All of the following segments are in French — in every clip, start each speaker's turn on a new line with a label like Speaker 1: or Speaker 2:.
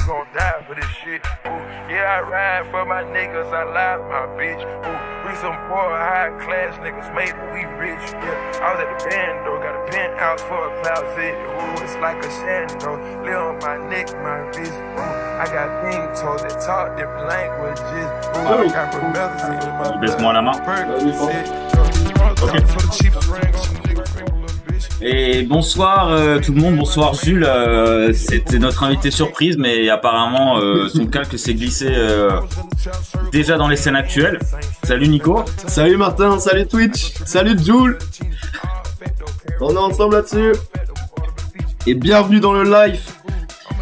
Speaker 1: gon' die for this shit. Ooh, yeah, I ride for my niggas, I lie for my bitch. Ooh, we some poor, high class niggas, maybe we rich. Yeah, I was at the bando, got a penthouse for a closet. Ooh, it's like a shando, live on my neck, my wrist. Ooh, I got ping toes that talk different languages. Ooh, I got brothers in my
Speaker 2: Baisse-moi la main. Et bonsoir tout le monde, bonsoir Jules, c'était notre invité surprise mais apparemment son calque s'est glissé déjà dans les scènes actuelles. Salut Nico.
Speaker 3: Salut Martin, salut Twitch, salut Jules. On est ensemble là-dessus. Et bienvenue dans le live,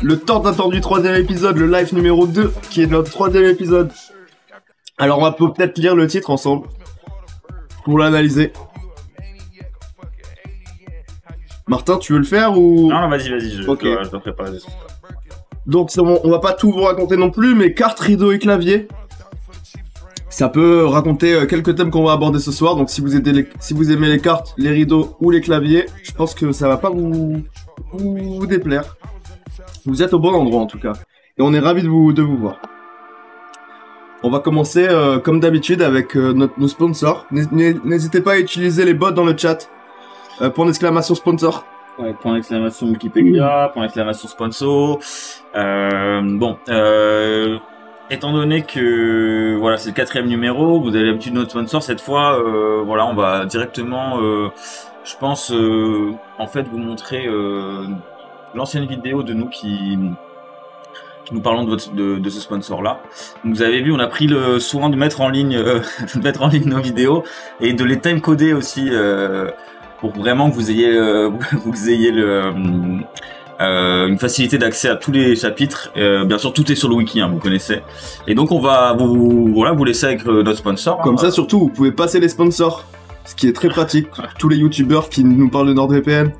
Speaker 3: le tant attendu 3e épisode, le live numéro 2 qui est notre 3e épisode. Alors on peut peut-être lire le titre ensemble pour l'analyser. Martin, tu veux le faire ou...
Speaker 2: Non, vas-y, je dois préparer.
Speaker 3: Donc c'est bon, on va pas tout vous raconter non plus, mais carte, rideau et clavier. Ça peut raconter quelques thèmes qu'on va aborder ce soir, donc si vous aimez les cartes, les rideaux ou les claviers, je pense que ça va pas vous déplaire. Vous êtes au bon endroit en tout cas. Et on est ravis de vous voir. On va commencer comme d'habitude avec nos sponsors. N'hésitez pas à utiliser les bots dans le chat. Point d'exclamation sponsor.
Speaker 2: Ouais, point d'exclamation Wikipédia, point d'exclamation sponsor. Étant donné que voilà, c'est le 4e numéro, vous avez l'habitude de notre sponsor, cette fois, voilà, on va directement, je pense, en fait, vous montrer l'ancienne vidéo de nous qui nous parlons de ce sponsor-là. Vous avez vu, on a pris le soin de mettre en ligne, nos vidéos et de les time-coder aussi. Pour vraiment que vous ayez une facilité d'accès à tous les chapitres. Bien sûr, tout est sur le wiki, vous connaissez. Et donc, on va vous laisser avec notre sponsor.
Speaker 3: Comme ça, surtout, vous pouvez passer les sponsors, ce qui est très pratique. Tous les youtubeurs qui nous parlent de NordVPN,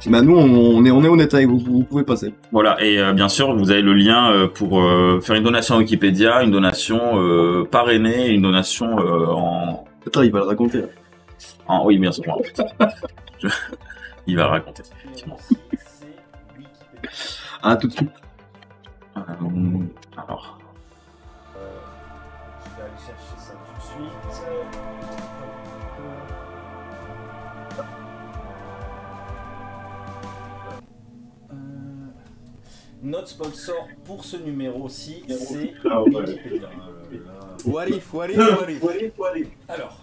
Speaker 3: bah nous, on est honnête avec vous, vous pouvez passer.
Speaker 2: Voilà, et bien sûr, vous avez le lien pour faire une donation à Wikipédia, une donation parrainée, une donation en...
Speaker 3: Attends, il va le raconter.
Speaker 2: Oui, bien sûr. Il va le raconter.
Speaker 3: Ah, tout de suite.
Speaker 2: Alors.
Speaker 4: Je vais aller chercher ça tout de suite. Notre sponsor pour ce numéro-ci, c'est Wikipédia. Alors,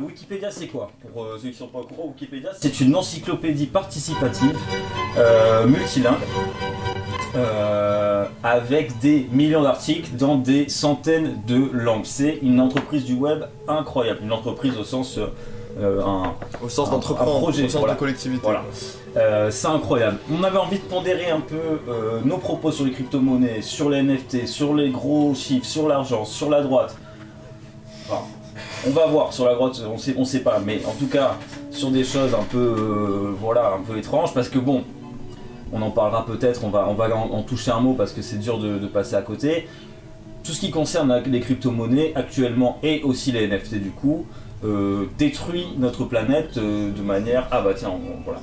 Speaker 4: Wikipédia, c'est quoi? Pour ceux qui ne sont pas au courant, Wikipédia, c'est une encyclopédie participative multilingue avec des millions d'articles dans des centaines de langues. C'est une entreprise du web incroyable, une entreprise au sens
Speaker 3: d'entreprendre,
Speaker 2: projet,
Speaker 3: au sens de collectivité.
Speaker 2: Voilà. C'est incroyable. On avait envie de pondérer un peu nos propos sur les crypto-monnaies, sur les NFT, sur les gros chiffres, sur l'argent, sur la droite. Enfin, on va voir sur la droite, on sait pas, mais en tout cas sur des choses un peu un peu étranges, parce que bon, on en parlera peut-être, on va en toucher un mot parce que c'est dur de passer à côté. Tout ce qui concerne les crypto-monnaies actuellement et aussi les NFT du coup détruit notre planète de manière... Ah bah tiens, voilà.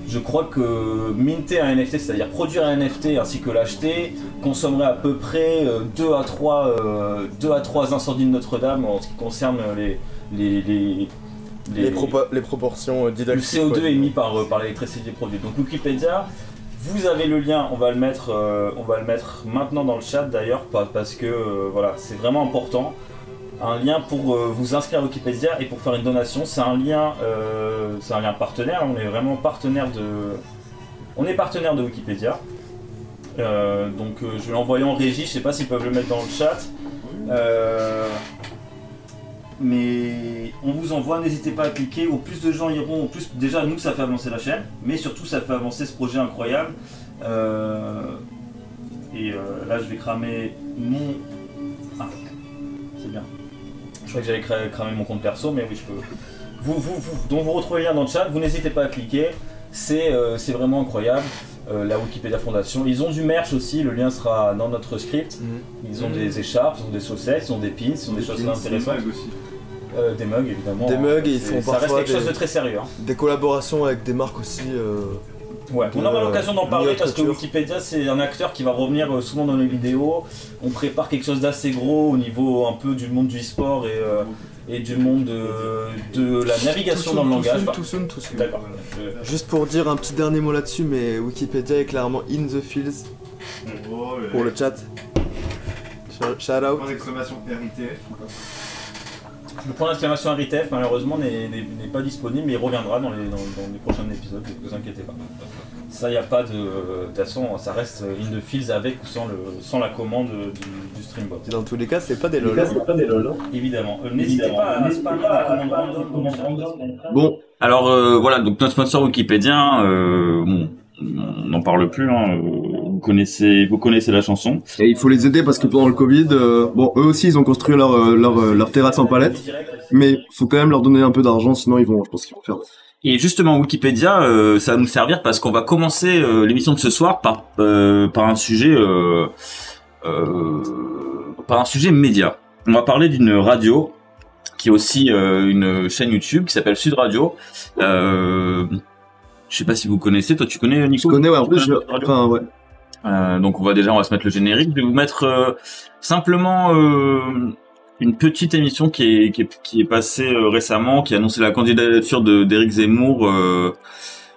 Speaker 2: Je crois que minter un NFT, c'est-à-dire produire un NFT ainsi que l'acheter, consommerait à peu près 2 à 3 incendies de Notre-Dame en ce qui concerne les
Speaker 3: proportions didactiques.
Speaker 2: Le CO2 émis par l'électricité produite. Donc Wikipédia, vous avez le lien, on va le mettre maintenant dans le chat d'ailleurs, parce que voilà, c'est vraiment important. Un lien pour vous inscrire à Wikipédia et pour faire une donation. C'est un lien partenaire. On est vraiment partenaire de Wikipédia. Donc je vais l'envoyer en régie. Je sais pas s'ils peuvent le mettre dans le chat. Mais on vous envoie. N'hésitez pas à cliquer. Au plus de gens iront, au plus déjà nous ça fait avancer la chaîne, mais surtout ça fait avancer ce projet incroyable. Là je vais cramer mon. Ah, c'est bien. Je crois que j'allais cramer mon compte perso, mais oui, je peux. Donc vous retrouvez le lien dans le chat, vous n'hésitez pas à cliquer, c'est vraiment incroyable. La Wikipédia Fondation, ils ont du merch aussi, le lien sera dans notre script. Ils ont des écharpes, ils ont des chaussettes, ils ont des pins, ils ont des choses intéressantes. Des mugs évidemment.
Speaker 5: Des mugs, et ils font
Speaker 2: ça
Speaker 5: parfois
Speaker 2: reste quelque chose de très sérieux.
Speaker 5: Des collaborations avec des marques aussi
Speaker 2: Ouais, on aura l'occasion d'en parler parce que Wikipédia c'est un acteur qui va revenir souvent dans les vidéos. On prépare quelque chose d'assez gros au niveau un peu du monde du e-sport et du monde de la navigation dans le langage.
Speaker 5: Tout soon.
Speaker 2: D'accord.
Speaker 5: Juste pour dire un petit dernier mot là-dessus, mais Wikipédia est clairement in the fields pour le chat. Shout out.
Speaker 6: Point d'exclamation RITF.
Speaker 2: Le point d'exclamation RITF malheureusement n'est pas disponible, mais il reviendra dans les prochains épisodes, ne vous inquiétez pas. Ça, il n'y a pas de. De toute façon, ça reste in the fields avec ou sans la commande du Streambot.
Speaker 5: Et dans tous les cas, c'est pas des lol.
Speaker 2: Évidemment. N'hésitez pas à spammer la commande random.
Speaker 3: Bon,
Speaker 2: alors voilà, donc notre sponsor Wikipédia, bon, on n'en parle plus, hein, vous connaissez la chanson.
Speaker 3: et il faut les aider parce que pendant le Covid, bon, eux aussi ils ont construit leur terrasse en palette, mais faut quand même leur donner un peu d'argent, sinon je pense qu'ils vont faire.
Speaker 2: Et justement, Wikipédia, ça va nous servir parce qu'on va commencer l'émission de ce soir par un sujet média. On va parler d'une radio qui est aussi une chaîne YouTube qui s'appelle Sud Radio. Je sais pas si vous connaissez. Toi, tu connais, Nico?
Speaker 3: Je connais, ouais. En plus, ouais.
Speaker 2: Donc on va se mettre le générique. Je vais vous mettre simplement une petite émission qui est passée récemment, qui a annoncé la candidature d'Éric Zemmour.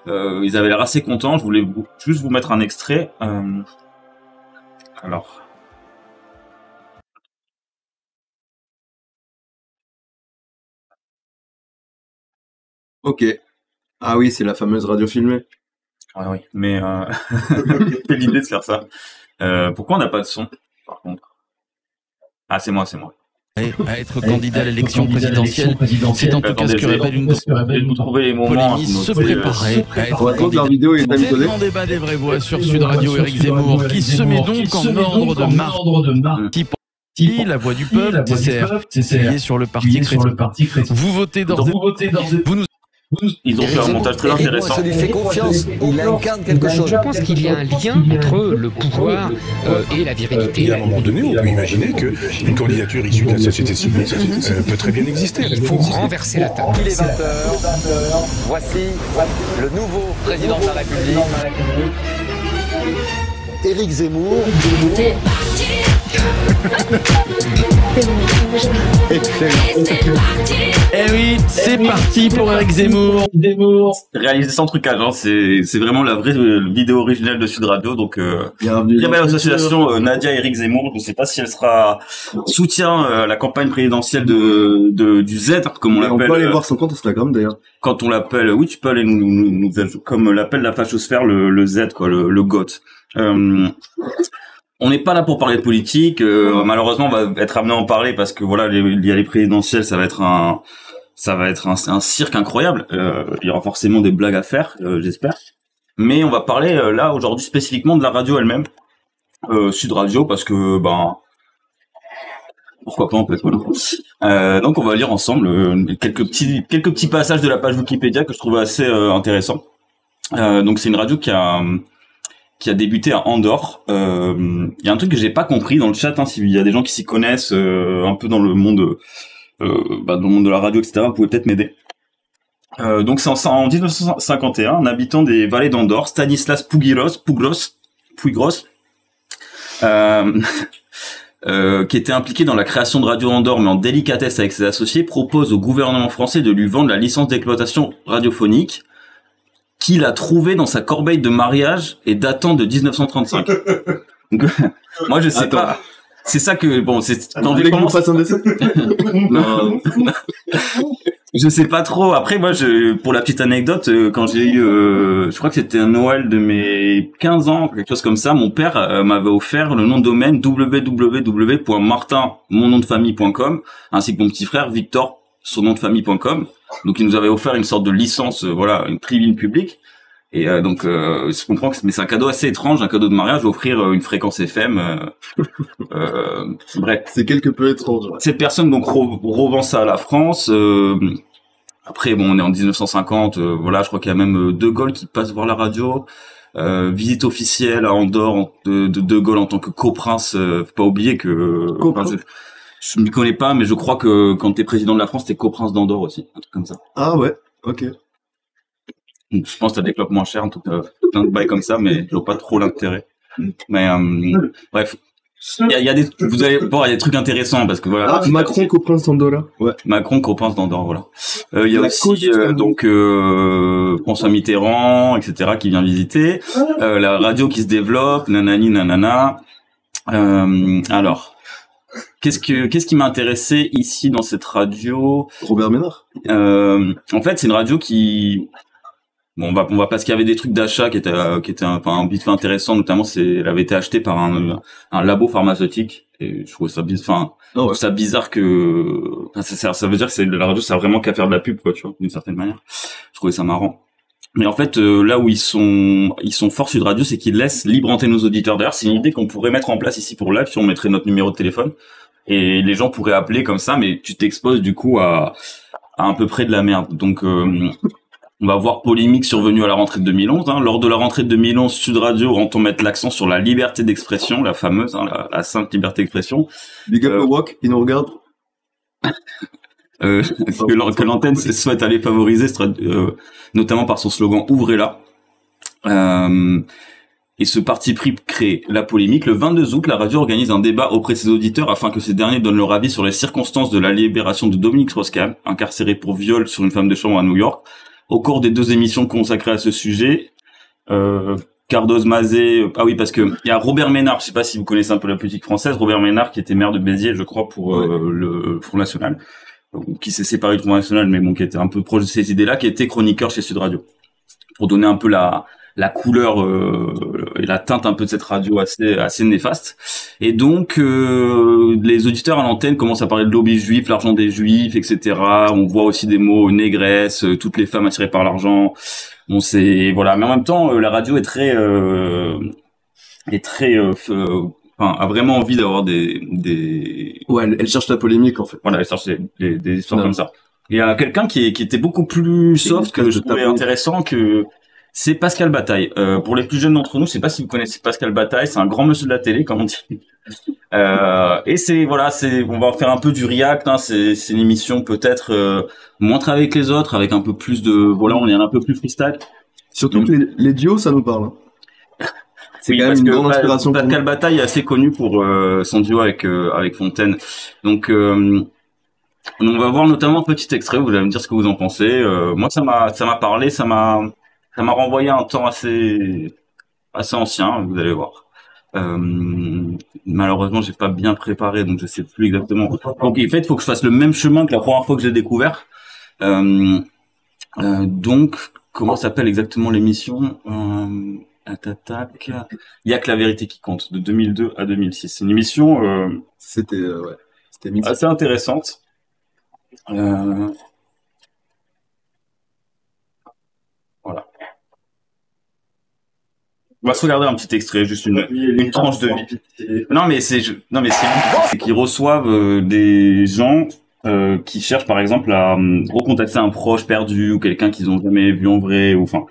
Speaker 2: Ils avaient l'air assez contents. Je voulais juste vous mettre un extrait. Alors.
Speaker 3: Ok. Ah oui, c'est la fameuse radio filmée.
Speaker 2: Ah oui, mais quelle idée de faire ça. Pourquoi on n'a pas de son, par contre? Ah, c'est moi.
Speaker 7: À être candidat à l'élection présidentielle, c'est en tout cas ce que révèle une polémique se préparer à être candidat. C'est le grand débat des vraies voix sur Sud Radio. Éric Zemmour qui se met donc en ordre de marche. La voix du peuple, TCR, sur le parti chrétien. Vous votez d'ores et déjà.
Speaker 2: Ils ont fait un montage très intéressant.
Speaker 8: Je lui fais confiance, il incarne quelque chose.
Speaker 9: Je pense qu'il y a un lien entre le pouvoir et la virilité.
Speaker 10: Et à un moment donné, on peut imaginer qu'une candidature issue de la société civile peut très bien exister.
Speaker 9: Il faut renverser la table.
Speaker 8: Il est 20h, voici le nouveau président de la République. Éric Zemmour.
Speaker 11: C'est parti.
Speaker 7: Eh oui, c'est parti pour Éric Zemmour.
Speaker 2: Réalisé sans trucage, hein. C'est vraiment la vraie vidéo originale de Sud Radio. Donc, très belle association Nadia et Éric Zemmour. Je ne sais pas si elle sera soutien à la campagne présidentielle du Z, comme on l'appelle.
Speaker 3: On peut aller voir son compte Instagram d'ailleurs.
Speaker 2: Quand on l'appelle, oui, tu peux aller nous comme l'appelle la fachosphère le Z, quoi, le GOT. On n'est pas là pour parler de politique. Malheureusement, on va être amené à en parler parce que voilà, il y a les présidentielles, ça va être un cirque incroyable. Il y aura forcément des blagues à faire, j'espère. Mais on va parler là aujourd'hui spécifiquement de la radio elle-même, Sud Radio, parce que pourquoi pas en fait. Voilà. Donc on va lire ensemble quelques petits passages de la page Wikipédia que je trouvais assez intéressants. Donc c'est une radio qui a débuté à Andorre. Il y a un truc que j'ai pas compris dans le chat, hein, s'il y a des gens qui s'y connaissent un peu dans le monde, dans le monde de la radio, etc. Vous pouvez peut-être m'aider. Donc c'est en 1951, un habitant des vallées d'Andorre, Stanislas Puigros, qui était impliqué dans la création de Radio Andorre, mais en délicatesse avec ses associés, propose au gouvernement français de lui vendre la licence d'exploitation radiophonique, qu'il a trouvé dans sa corbeille de mariage et datant de 1935. Donc, moi, je sais pas. C'est ça que c'est quand
Speaker 3: vous voulez qu'on fasse un dessin.
Speaker 2: Non. Je sais pas trop. Après, moi, pour la petite anecdote, quand j'ai eu, je crois que c'était un Noël de mes 15 ans, quelque chose comme ça, mon père m'avait offert le nom de domaine www.martin.monnondefamille.com, ainsi que mon petit frère Victor, son nom de famille.com. Donc il nous avait offert une sorte de licence, une tribune publique. Et donc je comprends que mais c'est un cadeau assez étrange, un cadeau de mariage, offrir une fréquence FM. Bref,
Speaker 3: c'est quelque peu étrange. Ouais.
Speaker 2: Cette personne donc revend ça à la France. Après on est en 1950, je crois qu'il y a même De Gaulle qui passe voir la radio. Visite officielle à Andorre de Gaulle en tant que coprince. Faut pas oublier que je m'y connais pas, mais je crois que quand t'es président de la France, t'es coprince d'Andorre aussi, un truc comme ça.
Speaker 3: Ah ouais, ok.
Speaker 2: Donc, je pense que ça développe moins cher, tout plein de bails comme ça, mais je vois pas trop l'intérêt. Mais bref, il y a des, vous allez voir, il y a des trucs intéressants parce que voilà.
Speaker 3: Macron co-prince d'Andorre.
Speaker 2: Ouais. Macron co-prince d'Andorre, voilà. Il y a aussi donc François Mitterrand, etc. qui vient visiter. La radio qui se développe, nanani nanana. Alors, qu'est-ce qui m'a intéressé ici dans cette radio?
Speaker 3: Robert Ménard.
Speaker 2: En fait, c'est une radio qui bon, on va parce qu'il y avait des trucs d'achat qui étaient un vite fait intéressant, notamment elle avait été achetée par un labo pharmaceutique et je trouvais ça bizarre, ça bizarre que ça veut dire que la radio ça a vraiment qu'à faire de la pub quoi, tu vois, d'une certaine manière. Je trouvais ça marrant. Mais en fait là où ils sont forts Sud Radio, c'est qu'ils laissent libre antenne aux auditeurs. D'ailleurs, c'est une idée qu'on pourrait mettre en place ici pour live, si on mettrait notre numéro de téléphone et les gens pourraient appeler comme ça, mais tu t'exposes du coup à peu près de la merde. Donc on va voir polémique survenue à la rentrée de 2011. Lors de la rentrée de 2011, Sud Radio entend mettre l'accent sur la liberté d'expression, la fameuse, la sainte liberté d'expression.
Speaker 3: Big up Wok, il nous regarde.
Speaker 2: Que l'antenne souhaite aller favoriser, notamment par son slogan « Ouvrez-la ». Et ce parti pris crée la polémique. Le 22 août, la radio organise un débat auprès de ses auditeurs afin que ces derniers donnent leur avis sur les circonstances de la libération de Dominique Strauss-Kahn, incarcéré pour viol sur une femme de chambre à New York. Au cours des 2 émissions consacrées à ce sujet, Cardoz Mazet, oui, parce que il y a Robert Ménard, je sais pas si vous connaissez un peu la politique française, Robert Ménard qui était maire de Béziers, je crois, pour le Front National, qui s'est séparé du Front National, mais bon, qui était un peu proche de ces idées-là, qui était chroniqueur chez Sud Radio, pour donner un peu la couleur et la teinte un peu de cette radio assez néfaste. Et donc les auditeurs à l'antenne commencent à parler de lobby juif, l'argent des juifs, etc. On voit aussi des mots négresse, toutes les femmes attirées par l'argent. Bon, c'est voilà, mais en même temps la radio est très a vraiment envie d'avoir des
Speaker 3: ouais, elle cherche la polémique en fait.
Speaker 2: Voilà, elle cherche des histoires comme ça. Il y a quelqu'un qui était beaucoup plus soft que je trouvais intéressant que c'est Pascal Bataille. Pour les plus jeunes d'entre nous, je sais pas si vous connaissez Pascal Bataille, c'est un grand monsieur de la télé, comme on dit. Et on va faire un peu du react, c'est une émission peut-être moins travaillée que les autres, avec un peu plus on est un peu plus freestyle.
Speaker 3: Surtout que les duos, ça nous parle.
Speaker 2: C'est quand même une grande inspiration. Pascal Bataille est assez connu pour son duo avec Fontaine. Donc on va voir notamment un petit extrait, vous allez me dire ce que vous en pensez. Moi ça m'a parlé, ça m'a renvoyé à un temps assez ancien, vous allez voir. Malheureusement, j'ai pas bien préparé, donc je sais plus exactement. Donc, en fait, il faut que je fasse le même chemin que la première fois que j'ai découvert. Donc, comment s'appelle exactement l'émission? Il y a que la vérité qui compte, de 2002 à 2006. C'est une émission,
Speaker 3: c'était
Speaker 2: assez intéressante. Voilà. On va se regarder un petit extrait, juste une tranche de vie. Non mais c'est qu'ils reçoivent des gens qui cherchent par exemple à recontacter un proche perdu ou quelqu'un qu'ils ont jamais vu en vrai ou enfin.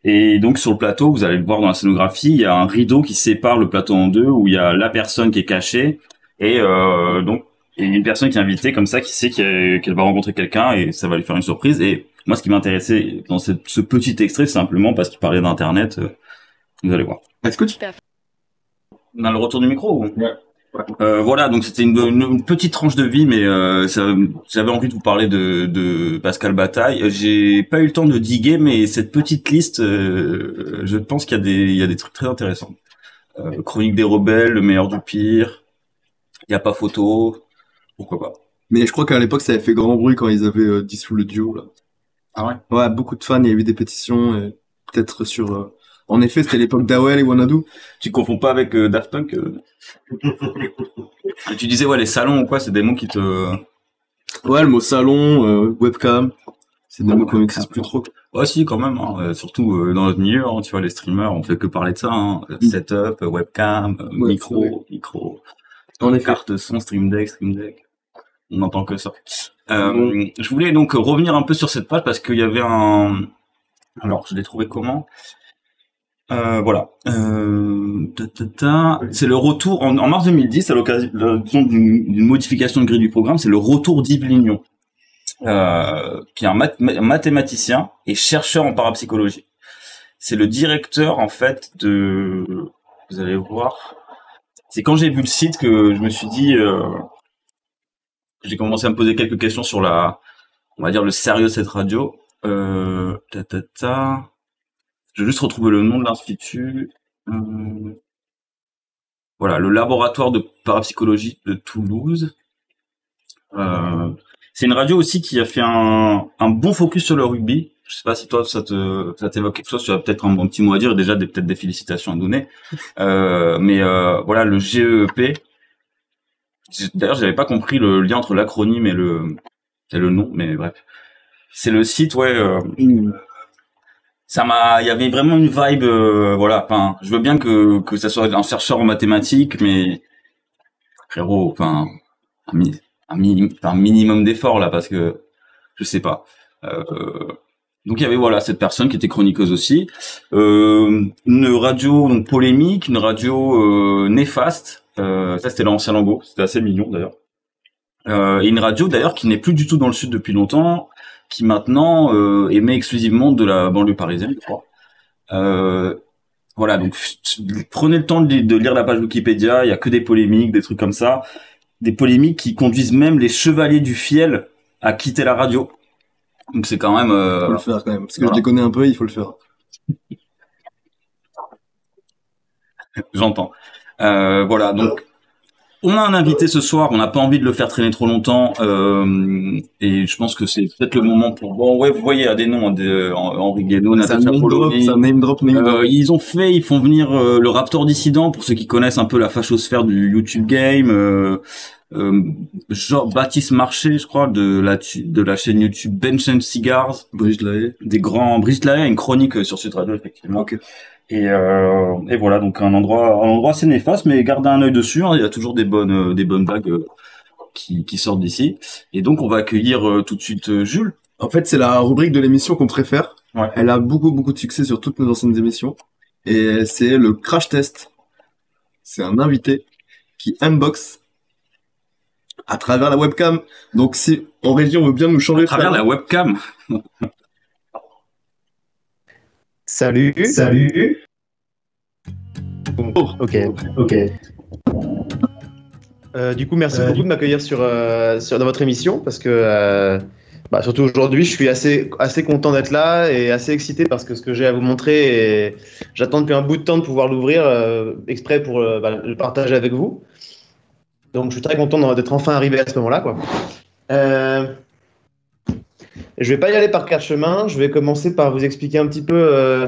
Speaker 2: Et donc sur le plateau, vous allez le voir dans la scénographie, il y a un rideau qui sépare le plateau en deux où il y a la personne qui est cachée et donc il y a une personne qui est invitée comme ça qui sait qu'elle va rencontrer quelqu'un et ça va lui faire une surprise. Et moi ce qui m'intéressait dans ce petit extrait, c'est simplement parce qu'il parlait d'internet. Vous allez voir.
Speaker 3: Est-ce que tu
Speaker 2: on a le retour du micro ou... Ouais. Voilà, donc c'était une petite tranche de vie, mais j'avais envie de vous parler de Pascal Bataille. J'ai pas eu le temps de diguer, mais cette petite liste, je pense qu'il y a des trucs très intéressants. Chronique des rebelles, le meilleur du pire, il y a pas photo, pourquoi pas.
Speaker 3: Mais je crois qu'à l'époque ça avait fait grand bruit quand ils avaient dissous le duo là.
Speaker 2: Ah ouais.
Speaker 3: Ouais, beaucoup de fans, il y a eu des pétitions, et peut-être sur. En effet, c'était l'époque d'Awel et Wanadu.
Speaker 2: Tu confonds pas avec Daft Punk Tu disais, ouais, les salons ou quoi, c'est des mots qui te...
Speaker 3: Ouais, le mot salon, webcam, c'est des mots qu'on n'utilise plus trop.
Speaker 2: Ouais, si, quand même, surtout dans notre milieu, tu vois, les streamers, on fait que parler de ça, setup, webcam,
Speaker 3: ouais,
Speaker 2: micro,
Speaker 3: en effet.
Speaker 2: Carte son, stream deck, on n'entend que ça. Je voulais donc revenir un peu sur cette page parce qu'il y avait alors, je l'ai trouvé comment? Voilà. C'est le retour en mars 2010 à l'occasion d'une modification de grille du programme, c'est le retour d'Yves Lignon. qui est un mathématicien et chercheur en parapsychologie. C'est le directeur, en fait, vous allez voir. C'est quand j'ai vu le site que je me suis dit, j'ai commencé à me poser quelques questions sur on va dire, le sérieux de cette radio. Je vais juste retrouver le nom de l'institut. Voilà, le laboratoire de parapsychologie de Toulouse. C'est une radio aussi qui a fait un bon focus sur le rugby. Je sais pas si toi ça t'évoque quelque chose. Tu as peut-être un petit mot à dire, déjà peut-être des félicitations à donner. Mais voilà, le GEEP. D'ailleurs, j'avais pas compris le lien entre l'acronyme et le nom, mais bref. C'est le site, ouais. Il y avait vraiment une vibe, voilà. Enfin, je veux bien que ça soit un chercheur en mathématiques, mais frérot, enfin, un minimum d'effort là, parce que je sais pas. Donc il y avait voilà cette personne qui était chroniqueuse aussi, une radio donc polémique, une radio néfaste. Ça c'était l'ancien logo, c'était assez mignon d'ailleurs. Et une radio d'ailleurs qui n'est plus du tout dans le sud depuis longtemps, qui maintenant émet exclusivement de la banlieue parisienne, je crois. Voilà, donc prenez le temps de lire la page Wikipédia, il y a que des polémiques, des trucs comme ça, des polémiques qui conduisent même les chevaliers du fiel à quitter la radio. Donc c'est quand même...
Speaker 3: faut le faire quand même, parce que voilà. Je les connais un peu, il faut le faire.
Speaker 2: J'entends. Voilà, donc on a un invité ce soir, on n'a pas envie de le faire traîner trop longtemps, et je pense que c'est peut-être le moment pour... Bon, ouais, vous voyez, il y a des noms, Henri Guénaud, Natacha Polony.
Speaker 3: C'est un name drop.
Speaker 2: Ils font venir le Raptor Dissident, pour ceux qui connaissent un peu la fachosphère du YouTube game, Baptiste Marché, je crois, de la chaîne YouTube Bench and Cigars.
Speaker 3: Brigitte Lahaye.
Speaker 2: Brigitte Lahaye a une chronique sur Sud Radio, effectivement.
Speaker 3: Okay.
Speaker 2: Et voilà, donc un endroit assez néfaste, mais gardez un œil dessus, hein, il y a toujours des bonnes vagues qui sortent d'ici. Et donc on va accueillir tout de suite Jules.
Speaker 3: En fait, c'est la rubrique de l'émission qu'on préfère.
Speaker 2: Ouais.
Speaker 3: Elle a beaucoup de succès sur toutes nos anciennes émissions. Et c'est le crash test. C'est un invité qui unbox à travers la webcam. Donc si en régie on veut bien nous changer
Speaker 2: à travers la webcam.
Speaker 6: Salut. Ok. Du coup, merci beaucoup de m'accueillir dans votre émission parce que surtout aujourd'hui, je suis assez content d'être là et assez excité parce que ce que j'ai à vous montrer, et j'attends depuis un bout de temps de pouvoir l'ouvrir exprès pour le partager avec vous. Donc, je suis très content d'être enfin arrivé à ce moment-là, quoi. Je vais pas y aller par quatre chemins. Je vais commencer par vous expliquer un petit peu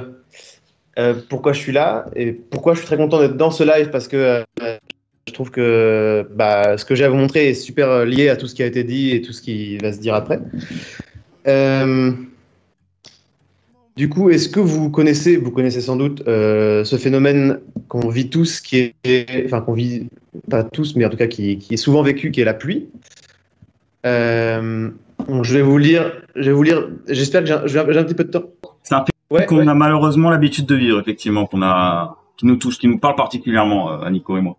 Speaker 6: pourquoi je suis là et pourquoi je suis très content d'être dans ce live parce que je trouve que ce que j'ai à vous montrer est super lié à tout ce qui a été dit et tout ce qui va se dire après. Du coup, est-ce que vous connaissez sans doute ce phénomène qu'on vit tous, qu'on vit pas tous, mais en tout cas qui est souvent vécu, qui est la pluie. Je vais vous lire. J'espère que j'ai un petit peu de temps.
Speaker 2: C'est un phénomène qu'on a malheureusement l'habitude de vivre, effectivement, qui nous touche, qui nous parle particulièrement, à Nico et moi.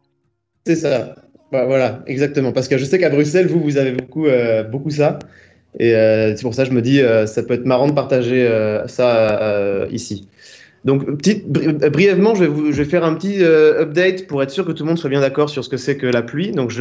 Speaker 6: C'est ça. Voilà, exactement. Parce que je sais qu'à Bruxelles, vous avez beaucoup ça. Et c'est pour ça que je me dis, ça peut être marrant de partager ça ici. Donc, brièvement, je vais faire un petit update pour être sûr que tout le monde soit bien d'accord sur ce que c'est que la pluie. Donc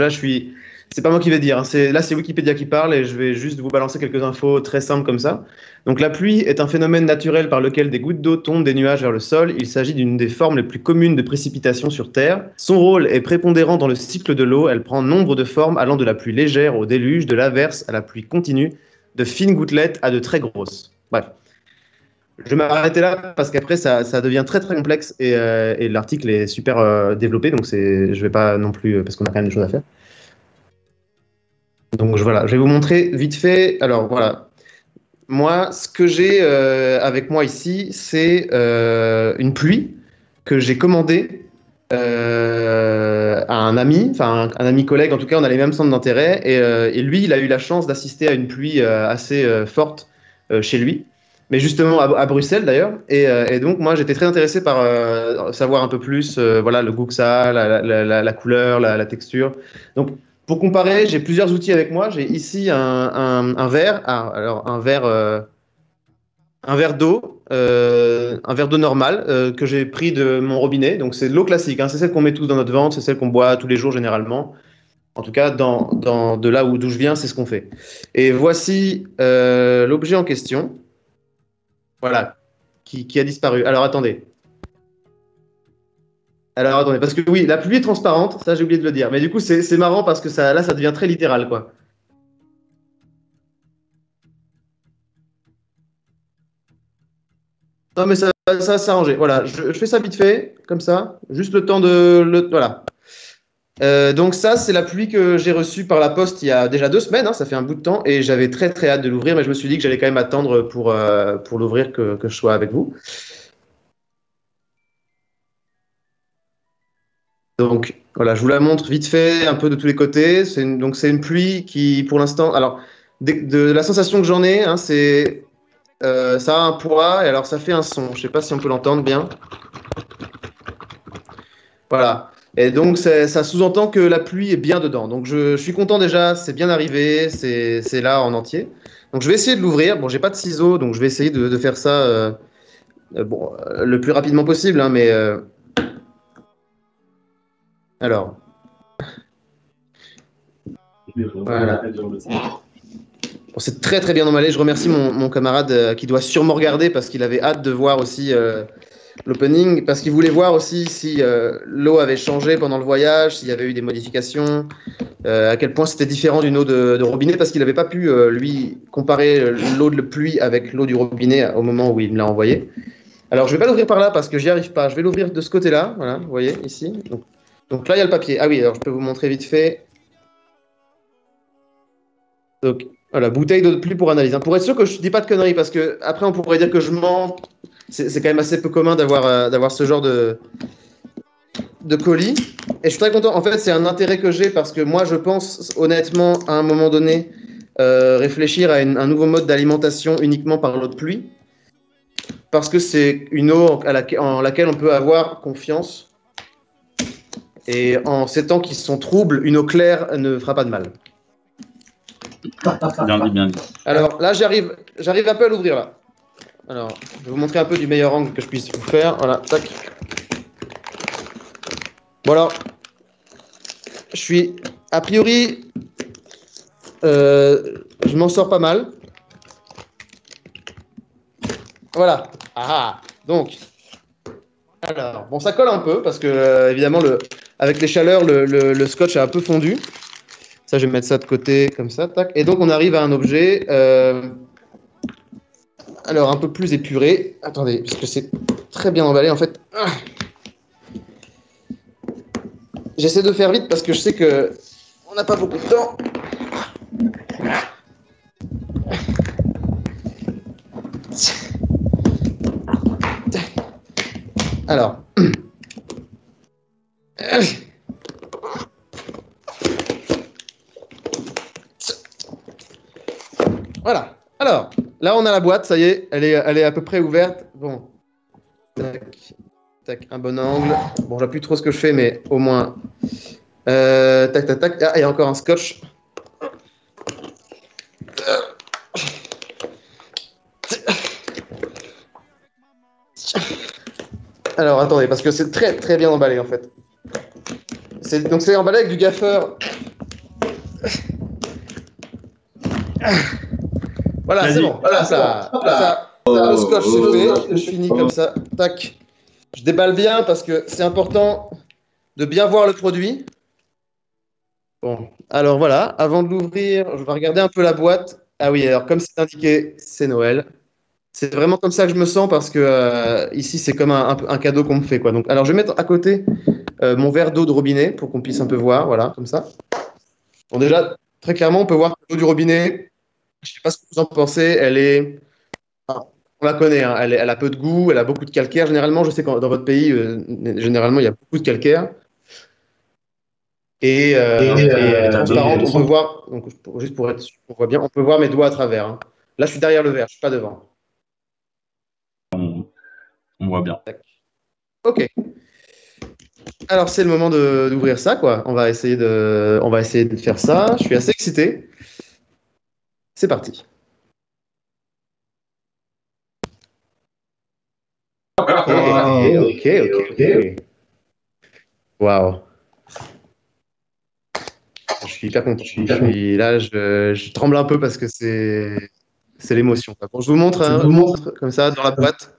Speaker 6: c'est pas moi qui vais dire, hein. C'est Wikipédia qui parle et je vais juste vous balancer quelques infos très simples comme ça. Donc la pluie est un phénomène naturel par lequel des gouttes d'eau tombent des nuages vers le sol. Il s'agit d'une des formes les plus communes de précipitation sur Terre. Son rôle est prépondérant dans le cycle de l'eau. Elle prend nombre de formes allant de la pluie légère au déluge, de l'averse à la pluie continue, de fines gouttelettes à de très grosses. Bref. Je vais m'arrêter là parce qu'après ça devient très très complexe et l'article est super développé, donc je vais pas non plus parce qu'on a quand même des choses à faire. Donc voilà, je vais vous montrer vite fait. Alors voilà, moi ce que j'ai avec moi ici, c'est une pluie que j'ai commandée à un ami, enfin un ami collègue en tout cas, on a les mêmes centres d'intérêt et lui il a eu la chance d'assister à une pluie assez forte chez lui. Mais justement à Bruxelles d'ailleurs, et donc moi j'étais très intéressé par savoir un peu plus, le goût que ça a, la couleur, la texture. Donc Pour comparer, j'ai plusieurs outils avec moi. J'ai ici un verre, alors un verre d'eau, normal que j'ai pris de mon robinet. Donc c'est de l'eau classique, hein. C'est celle qu'on met tous dans notre ventre, c'est celle qu'on boit tous les jours généralement. En tout cas, de là d'où je viens, c'est ce qu'on fait. Et voici l'objet en question. Voilà, qui a disparu. Alors attendez, parce que oui, la pluie est transparente, ça j'ai oublié de le dire. Mais du coup, c'est marrant parce que là, ça devient très littéral, quoi. Non, mais ça va s'arranger. Voilà, je fais ça vite fait, comme ça. Juste le temps voilà. Donc ça, c'est la pluie que j'ai reçue par la poste il y a déjà 2 semaines, hein, ça fait un bout de temps, et j'avais très très hâte de l'ouvrir, mais je me suis dit que j'allais quand même attendre pour l'ouvrir, que je sois avec vous. Donc voilà, je vous la montre vite fait, un peu de tous les côtés. Donc c'est une pluie qui, pour l'instant, alors de la sensation que j'en ai, hein, ça a un poids, et alors ça fait un son. Je sais pas si on peut l'entendre bien. Voilà. Et donc, ça sous-entend que la pluie est bien dedans. Donc, je suis content déjà, c'est bien arrivé, c'est là en entier. Donc, je vais essayer de l'ouvrir. Bon, j'ai pas de ciseaux, donc je vais essayer de faire ça le plus rapidement possible, hein, mais alors. Voilà. Bon, c'est très très bien emballé. Je remercie mon camarade qui doit sûrement regarder parce qu'il avait hâte de voir aussi l'opening, parce qu'il voulait voir aussi si l'eau avait changé pendant le voyage, s'il y avait eu des modifications, à quel point c'était différent d'une eau de robinet, parce qu'il n'avait pas pu, lui, comparer l'eau de pluie avec l'eau du robinet au moment où il me l'a envoyé. Alors, je ne vais pas l'ouvrir par là parce que j'y arrive pas. Je vais l'ouvrir de ce côté-là, voilà, vous voyez, ici. Donc là, il y a le papier. Ah oui, alors je peux vous montrer vite fait. Donc, voilà, bouteille d'eau de pluie pour analyse, hein. Pour être sûr que je ne dis pas de conneries, parce que après on pourrait dire que je mens. C'est quand même assez peu commun d'avoir ce genre de colis. Et je suis très content. En fait, c'est un intérêt que j'ai parce que moi, je pense honnêtement, à un moment donné, réfléchir à un nouveau mode d'alimentation uniquement par l'eau de pluie. Parce que c'est une eau en laquelle on peut avoir confiance. Et en ces temps qui sont troubles, une eau claire ne fera pas de mal.
Speaker 2: Bien dit, bien dit.
Speaker 6: Alors là, j'arrive un peu à l'ouvrir là. Alors, je vais vous montrer un peu du meilleur angle que je puisse vous faire. Voilà, tac. Bon alors, je suis, a priori, je m'en sors pas mal. Voilà. Ah, donc, alors, bon, ça colle un peu parce que, évidemment, avec les chaleurs, le scotch a un peu fondu. Ça, je vais mettre ça de côté, comme ça, tac. Et donc, on arrive à un objet, alors, un peu plus épuré. Attendez, parce que c'est très bien emballé, en fait. J'essaie de faire vite parce que je sais que on n'a pas beaucoup de temps. Alors. Voilà. Alors, là, on a la boîte, ça y est, elle est à peu près ouverte. Bon. Tac, tac, un bon angle. Bon, je vois plus trop ce que je fais, mais au moins. Tac, tac, tac. Ah, il y a encore un scotch. Alors, attendez, parce que c'est très, très bien emballé, en fait. Donc, c'est emballé avec du gaffeur. Voilà, c'est bon. Voilà, ça, le scotch, c'est fait. Je finis comme ça. Tac. Je déballe bien parce que c'est important de bien voir le produit. Bon, alors voilà. Avant de l'ouvrir, je vais regarder un peu la boîte. Ah oui, alors comme c'est indiqué, c'est Noël. C'est vraiment comme ça que je me sens parce que ici, c'est comme un cadeau qu'on me fait, quoi. Donc, alors, je vais mettre à côté mon verre d'eau de robinet pour qu'on puisse un peu voir. Voilà, comme ça. Bon, déjà, très clairement, on peut voir que l'eau du robinet, je ne sais pas ce que vous en pensez, on la connaît, hein, elle a peu de goût, elle a beaucoup de calcaire. Généralement, je sais que dans votre pays, généralement, il y a beaucoup de calcaire. Et elle est transparente, on peut voir, donc, juste pour être sûr qu'on voit bien, on peut voir mes doigts à travers, hein. Là, je suis derrière le verre, je ne suis pas devant.
Speaker 2: On voit bien.
Speaker 6: Ok. Alors, c'est le moment d'ouvrir ça, quoi. On va essayer de faire ça. Je suis assez excité. C'est parti. Ok. Waouh. Je suis hyper content. Je tremble un peu parce que c'est l'émotion, quoi. Bon, je vous montre comme ça dans la boîte.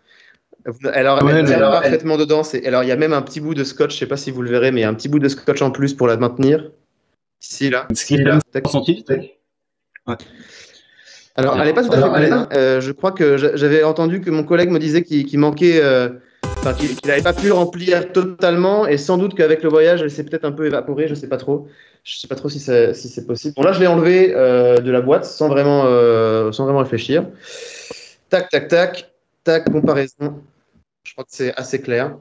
Speaker 6: Alors, elle tient parfaitement dedans. Alors, il y a même un petit bout de scotch. Je sais pas si vous le verrez, mais il y a un petit bout de scotch en plus pour la maintenir. Ici, là.
Speaker 3: Ouais.
Speaker 6: Alors, elle n'est pas tout à fait pleine. Je crois que j'avais entendu que mon collègue me disait qu'il manquait, qu'il n'avait pas pu le remplir totalement, et sans doute qu'avec le voyage, elle s'est peut-être un peu évaporée. Je sais pas trop. Je sais pas trop si c'est possible. Bon, là, je l'ai enlevé de la boîte sans vraiment réfléchir. Tac, tac, tac, tac, comparaison. Je crois que c'est assez clair.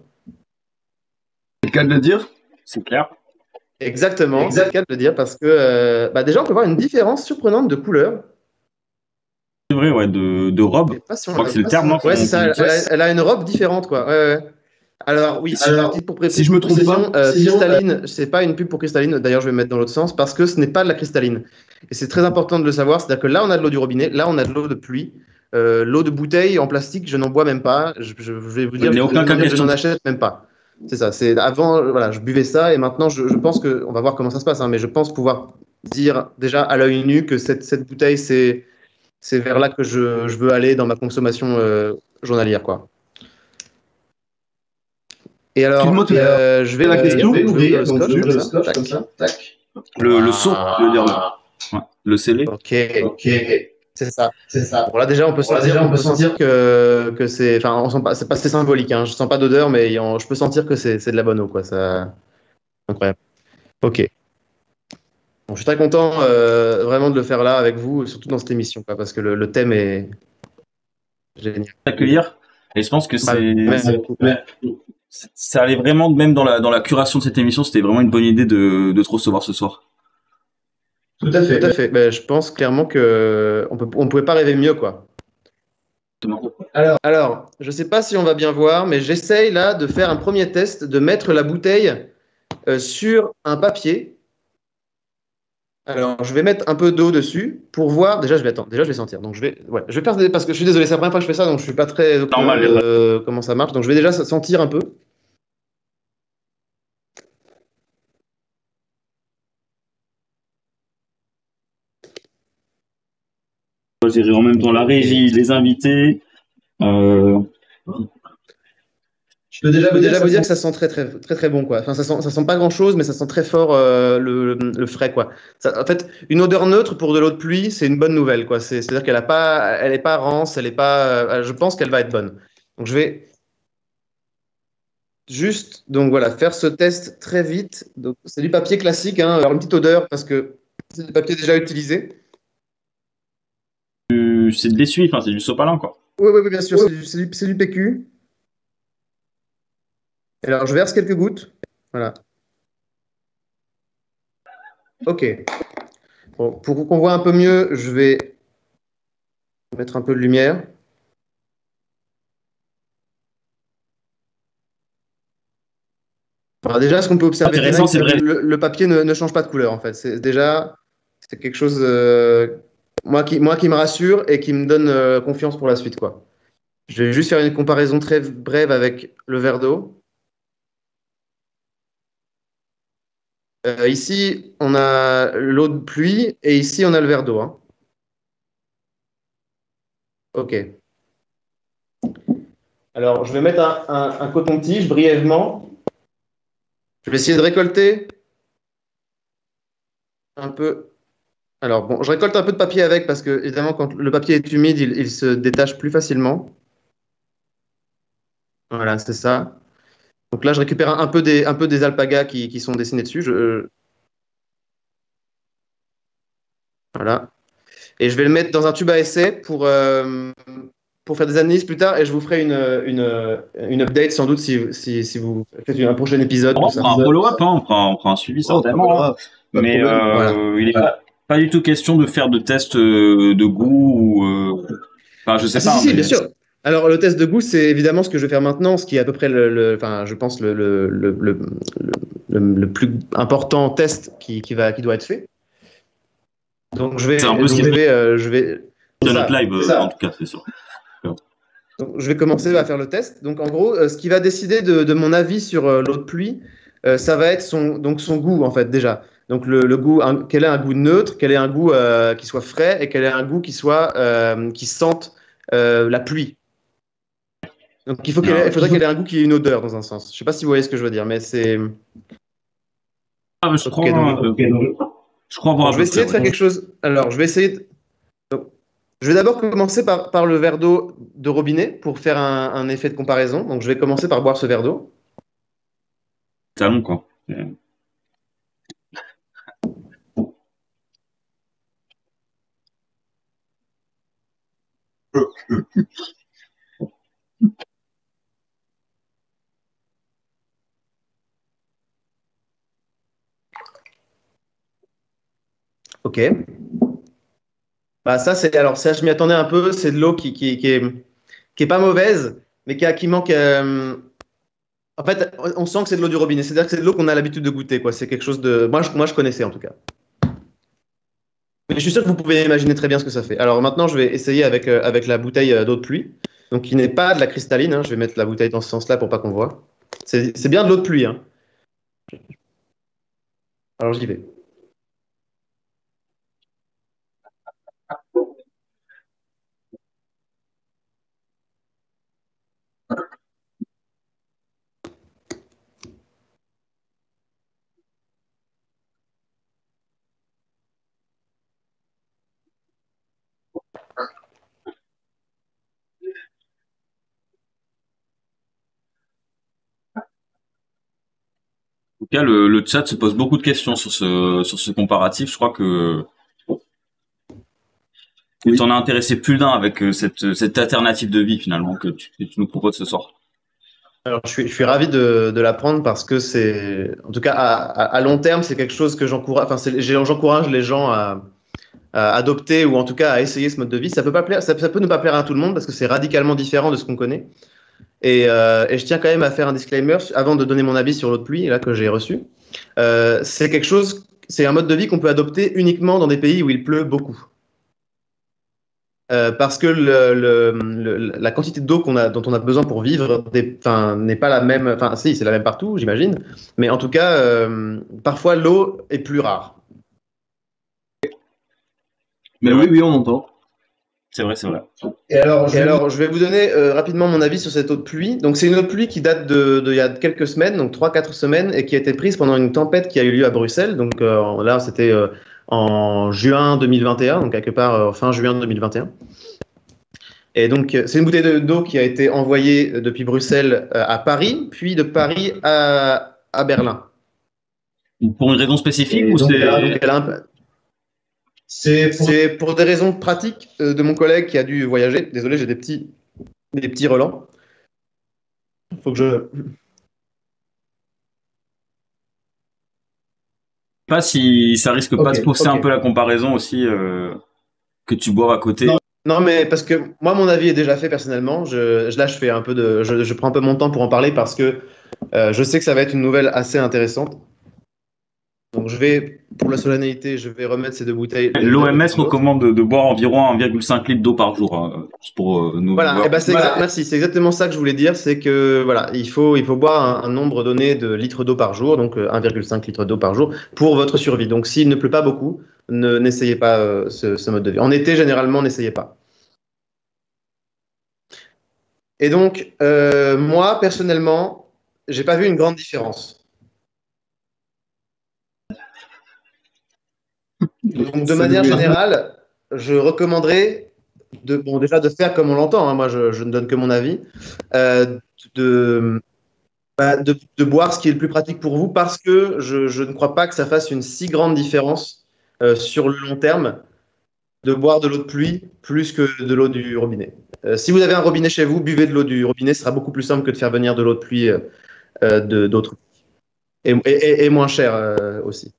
Speaker 3: C'est le cas de le dire?
Speaker 2: C'est clair.
Speaker 6: Exactement, c'est le cas de le dire parce que déjà, on peut voir une différence surprenante de couleur.
Speaker 2: C'est vrai, ouais, de robe. Je crois que c'est le terme, non?
Speaker 6: Ouais, c'est ça. Elle a une robe différente, quoi. Ouais. Alors, oui,
Speaker 3: si je me trompe pas,
Speaker 6: cristalline, c'est pas une pub pour cristalline. D'ailleurs, je vais mettre dans l'autre sens parce que ce n'est pas de la cristalline. Et c'est très important de le savoir. C'est-à-dire que là, on a de l'eau du robinet. Là, on a de l'eau de pluie. L'eau de bouteille en plastique, je n'en bois même pas. Je vais vous dire, je n'en achète même pas. C'est ça. C'est avant, voilà, je buvais ça et maintenant, je pense que, on va voir comment ça se passe, hein, mais je pense pouvoir dire déjà à l'œil nu que cette bouteille, c'est vers là que je veux aller dans ma consommation journalière, quoi. Et alors, je vais ouvrir le scotch comme ça. Tac.
Speaker 2: Le seau, je veux dire le scellé.
Speaker 6: Ok. C'est ça. Bon, là déjà on peut sentir que c'est, enfin on sent pas, c'est pas assez symbolique, hein. Je sens pas d'odeur, mais je peux sentir que c'est de la bonne eau, quoi. Ça, incroyable. Ok. Bon, je suis très content vraiment de le faire là avec vous, surtout dans cette émission, quoi, parce que le thème est génial.
Speaker 2: Accueillir. Et je pense que ça allait vraiment, même dans la curation de cette émission, c'était vraiment une bonne idée de te recevoir ce soir.
Speaker 6: Tout à fait. Ben, je pense clairement que on pouvait pas rêver mieux, quoi. Alors, je sais pas si on va bien voir, mais j'essaye là de faire un premier test, de mettre la bouteille sur un papier. Alors, je vais mettre un peu d'eau dessus pour voir. Déjà, je vais sentir. Donc, je vais faire parce que je suis désolé, c'est la première fois que je fais ça, donc je suis pas très normal comment ça marche. Donc, je vais déjà sentir un peu.
Speaker 2: Gérer en même temps la régie, les invités.
Speaker 6: Je peux déjà vous dire que ça sent très bon, quoi. Enfin, ça sent pas grand chose, mais ça sent très fort le frais, quoi. En fait, une odeur neutre pour de l'eau de pluie, c'est une bonne nouvelle, quoi. C'est-à-dire elle est pas rance, elle est pas. Je pense qu'elle va être bonne. Donc je vais juste, donc voilà, faire ce test très vite. Donc c'est du papier classique, hein. Alors une petite odeur parce que c'est du papier déjà utilisé.
Speaker 2: C'est de l'essuie, enfin c'est du sopalin, quoi.
Speaker 6: Oui, bien sûr, c'est du PQ. Alors, je verse quelques gouttes. Voilà. Ok. Bon, pour qu'on voit un peu mieux, je vais mettre un peu de lumière. Alors déjà, ce qu'on peut observer, c'est que le papier ne change pas de couleur, en fait. C'est quelque chose moi qui me rassure et qui me donne confiance pour la suite, quoi. Je vais juste faire une comparaison très brève avec le verre d'eau. Ici, on a l'eau de pluie et ici, on a le verre d'eau, hein. Ok. Alors, je vais mettre un coton-tige brièvement. Je vais essayer de récolter un peu. Alors, bon, je récolte un peu de papier avec parce que, évidemment, quand le papier est humide, il se détache plus facilement. Voilà, c'est ça. Donc là, je récupère un peu des alpagas qui sont dessinés dessus. Voilà. Et je vais le mettre dans un tube à essai pour faire des analyses plus tard et je vous ferai une update sans doute si vous faites un prochain épisode.
Speaker 2: On fera un follow-up, hein, on fera un suivi certainement. Mais il n'est pas du tout question de faire de tests de goût ou... Enfin, je sais pas.
Speaker 6: Si, bien sûr. Alors, le test de goût, c'est évidemment ce que je vais faire maintenant, ce qui est à peu près enfin, je pense le plus important test qui doit être fait. Donc, je vais,
Speaker 2: C'est un peu
Speaker 6: donc, je vais,
Speaker 2: de
Speaker 6: ça,
Speaker 2: notre live,
Speaker 6: ça.
Speaker 2: en tout cas, c'est sûr.
Speaker 6: Donc, je vais commencer à faire le test. Donc, en gros, ce qui va décider de mon avis sur l'eau de pluie, ça va être son goût, en fait, déjà. Donc, le goût, quel est un goût neutre, quel est un goût qui soit frais et quel est un goût qui sente la pluie. Donc, il faudrait qu'elle ait un goût qui ait une odeur, dans un sens. Je sais pas si vous voyez ce que je veux dire, mais c'est.
Speaker 2: Ah, mais je crois
Speaker 6: voir. Je vais essayer de faire quelque chose. Alors, je vais essayer. Donc, je vais d'abord commencer par le verre d'eau de robinet pour faire un effet de comparaison. Donc, je vais commencer par boire ce verre d'eau.
Speaker 2: C'est long, quoi.
Speaker 6: Ok. Bah ça je m'y attendais un peu. C'est de l'eau qui est pas mauvaise, mais qui manque. En fait, on sent que c'est de l'eau du robinet. C'est-à-dire que c'est de l'eau qu'on a l'habitude de goûter, quoi. C'est quelque chose de. Moi, je connaissais en tout cas. Mais je suis sûr que vous pouvez imaginer très bien ce que ça fait. Alors maintenant, je vais essayer avec la bouteille d'eau de pluie, donc qui n'est pas de la cristalline. Hein. Je vais mettre la bouteille dans ce sens-là pour pas qu'on voit. C'est bien de l'eau de pluie. Hein. Alors j'y vais.
Speaker 2: En tout cas, le chat se pose beaucoup de questions sur ce comparatif. Je crois que t'en as intéressé plus d'un avec cette alternative de vie finalement que tu nous proposes ce soir.
Speaker 6: Alors, je suis ravi de l'apprendre parce que en tout cas, à long terme, c'est quelque chose que j'encourage. Enfin, j'encourage les gens à adopter ou en tout cas à essayer ce mode de vie. Ça peut pas plaire, ça peut ne pas plaire à tout le monde parce que c'est radicalement différent de ce qu'on connaît. Et je tiens quand même à faire un disclaimer avant de donner mon avis sur l'eau de pluie là que j'ai reçu. C'est un mode de vie qu'on peut adopter uniquement dans des pays où il pleut beaucoup. Parce que la quantité d'eau dont on a besoin pour vivre n'est pas la même. Enfin, si, c'est la même partout, j'imagine. Mais en tout cas, parfois l'eau est plus rare.
Speaker 3: Mais oui, on entend.
Speaker 2: C'est vrai, c'est vrai.
Speaker 6: Et alors, je vais vous donner rapidement mon avis sur cette eau de pluie. Donc, c'est une eau de pluie qui date il y a quelques semaines, donc 3-4 semaines, et qui a été prise pendant une tempête qui a eu lieu à Bruxelles. Donc là, c'était en juin 2021, donc quelque part fin juin 2021. Et donc, c'est une bouteille d'eau qui a été envoyée depuis Bruxelles à Paris, puis de Paris à Berlin.
Speaker 2: Pour une raison spécifique ou
Speaker 6: c'est pour des raisons pratiques de mon collègue qui a dû voyager. Désolé, j'ai des petits relents. Faut que je...
Speaker 2: Pas si ça risque pas de fausser un peu la comparaison aussi que tu boives à côté.
Speaker 6: Non, mais parce que moi, mon avis est déjà fait personnellement. Je prends un peu mon temps pour en parler parce que je sais que ça va être une nouvelle assez intéressante. Donc, pour la solennité, je vais remettre ces deux bouteilles.
Speaker 2: L'OMS recommande de boire environ 1,5 litre d'eau par jour. Pour nous.
Speaker 6: Voilà, merci. C'est exactement ça que je voulais dire. C'est que voilà, il faut boire un nombre donné de litres d'eau par jour, donc 1,5 litre d'eau par jour, pour votre survie. Donc, s'il ne pleut pas beaucoup, n'essayez pas ce mode de vie. En été, généralement, n'essayez pas. Et donc, moi, personnellement, j'ai pas vu une grande différence. Donc, de manière générale, je recommanderais déjà de faire comme on l'entend. Hein, moi, je ne donne que mon avis. De boire ce qui est le plus pratique pour vous parce que je ne crois pas que ça fasse une si grande différence sur le long terme de boire de l'eau de pluie plus que de l'eau du robinet. Si vous avez un robinet chez vous, buvez de l'eau du robinet. Ce sera beaucoup plus simple que de faire venir de l'eau de pluie d'autres. Et moins cher aussi.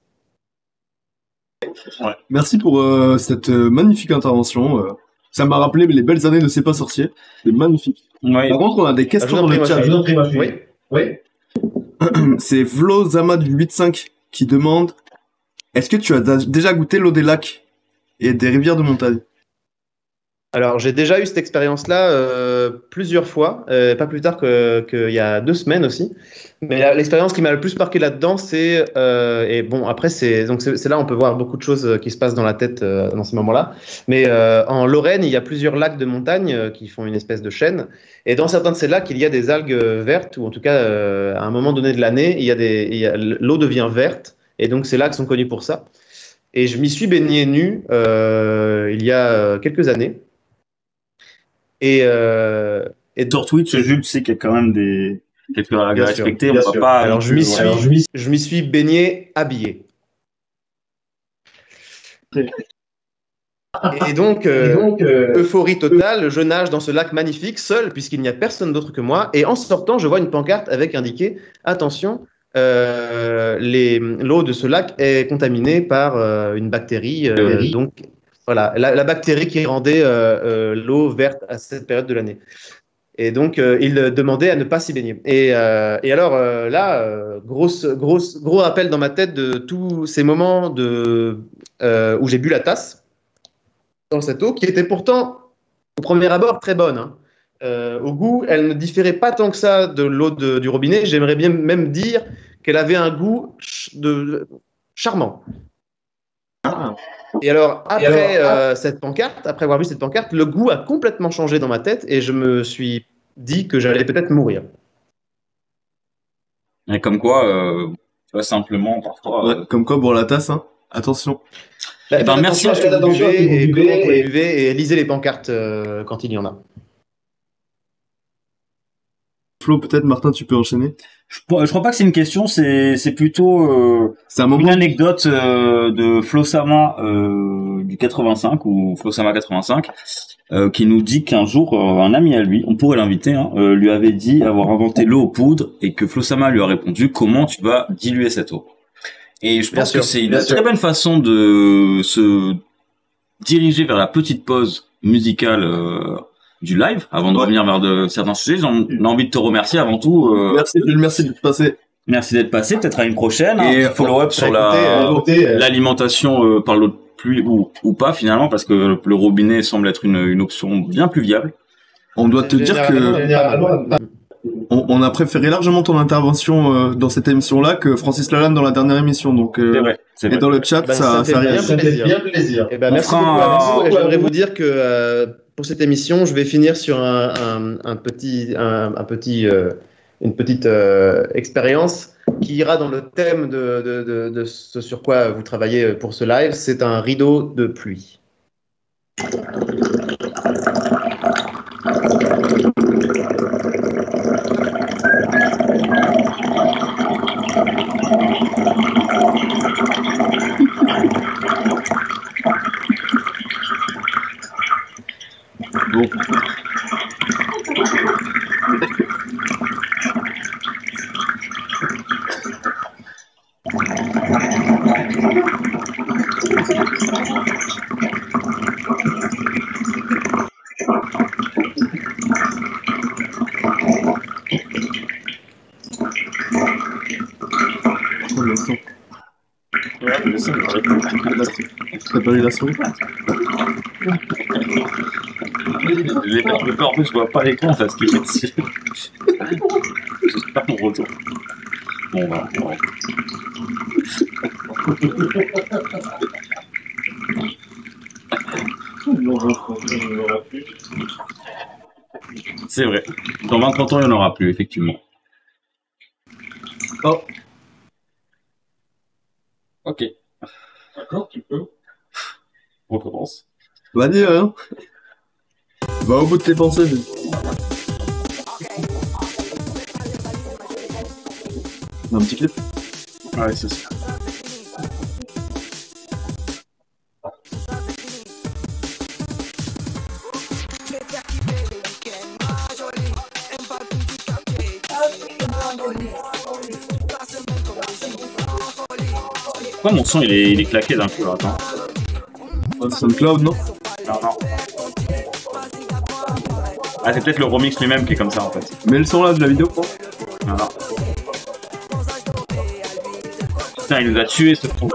Speaker 3: Ouais. Merci pour cette magnifique intervention. Ça m'a rappelé les belles années de C'est pas sorcier. C'est magnifique.
Speaker 2: Ouais.
Speaker 3: Par contre, on a des questions dans le chat.
Speaker 6: Oui.
Speaker 3: C'est Vlo Zama du 8.5 qui demande: est-ce que tu as déjà goûté l'eau des lacs et des rivières de montagne?
Speaker 6: Alors, j'ai déjà eu cette expérience-là plusieurs fois, pas plus tard qu'il y a 2 semaines aussi. Mais l'expérience qui m'a le plus marqué là-dedans, c'est et bon après c'est là on peut voir beaucoup de choses qui se passent dans la tête dans ces moments-là. Mais en Lorraine, il y a plusieurs lacs de montagne qui font une espèce de chaîne. Et dans certains de ces lacs, il y a des algues vertes, ou en tout cas à un moment donné de l'année, l'eau devient verte. Et donc ces lacs sont connus pour ça. Et je m'y suis baigné nu il y a quelques années. Et
Speaker 2: sur Twitch, Jules, tu sais qu'il y a quand même quelques règles à respecter.
Speaker 6: Bien
Speaker 2: on
Speaker 6: sûr.
Speaker 2: va pas.
Speaker 6: Alors je m'y suis baigné habillé. Et donc, euphorie totale, je nage dans ce lac magnifique, seul, puisqu'il n'y a personne d'autre que moi. Et en sortant, je vois une pancarte avec indiqué: attention, l'eau de ce lac est contaminée par une bactérie. Donc, voilà, la bactérie qui rendait l'eau verte à cette période de l'année. Et donc, il demandait à ne pas s'y baigner. Et alors là, gros rappel dans ma tête de tous ces moments où j'ai bu la tasse dans cette eau, qui était pourtant, au premier abord, très bonne. Hein. Au goût, elle ne différait pas tant que ça de l'eau du robinet. J'aimerais bien même dire qu'elle avait un goût charmant. Ah. Et alors, après cette pancarte, après avoir vu cette pancarte, le goût a complètement changé dans ma tête et je me suis dit que j'allais peut-être mourir.
Speaker 2: Et comme quoi, tu vois, simplement, parfois...
Speaker 3: Ouais, comme quoi, boire la tasse, hein. Attention.
Speaker 2: Eh ben, merci à
Speaker 6: ce que vous buvez et comment vous buvez, et lisez les pancartes quand il y en a.
Speaker 3: Flo, peut-être, Martin, tu peux enchaîner.
Speaker 2: Je crois pas que c'est une question, c'est plutôt une anecdote de Flosama du 85 ou Flosama 85 qui nous dit qu'un jour un ami à lui, on pourrait l'inviter, hein, lui avait dit avoir inventé l'eau aux poudres et que Flosama lui a répondu: comment tu vas diluer cette eau? Et je pense que c'est une très bonne façon de se diriger vers la petite pause musicale du live, avant de revenir vers certains sujets. J'en ai envie de te remercier avant tout.
Speaker 3: Merci d'être passé.
Speaker 2: Merci d'être passé, peut-être à une prochaine. Et follow-up sur l'alimentation par l'eau de pluie ou pas finalement, parce que le robinet semble être une option bien plus viable.
Speaker 3: On doit te dire que on a préféré largement ton intervention dans cette émission-là que Francis Lalanne dans la dernière émission. Donc,
Speaker 2: c'est vrai.
Speaker 3: Et dans le chat, ça fait
Speaker 6: bien plaisir. Et merci beaucoup. J'aimerais vous dire que pour cette émission, je vais finir sur une petite expérience qui ira dans le thème de ce sur quoi vous travaillez pour ce live. C'est un rideau de pluie.
Speaker 3: Bon. T'as pas eu la souris?
Speaker 2: J'ai peur, en plus je vois pas l'écran parce qu'il est dessus. J'espère mon retour. Bon, voilà. C'est vrai. Dans 20-30 ans, il n'y en aura plus, effectivement.
Speaker 3: Oh.
Speaker 2: Ok. D'accord, tu peux. On recommence.
Speaker 3: Vas-y, hein. Va au bout de tes pensées. Un petit clip.
Speaker 2: Ouais, c'est ça. Pourquoi mon son il est claqué d'un coup? Attends.
Speaker 3: SoundCloud, non?
Speaker 2: Non.
Speaker 11: Ah, c'est peut-être le remix lui-même qui est comme ça en fait.
Speaker 3: Mais le son là de la vidéo, quoi.
Speaker 11: Voilà. Putain, il nous a tué ce son.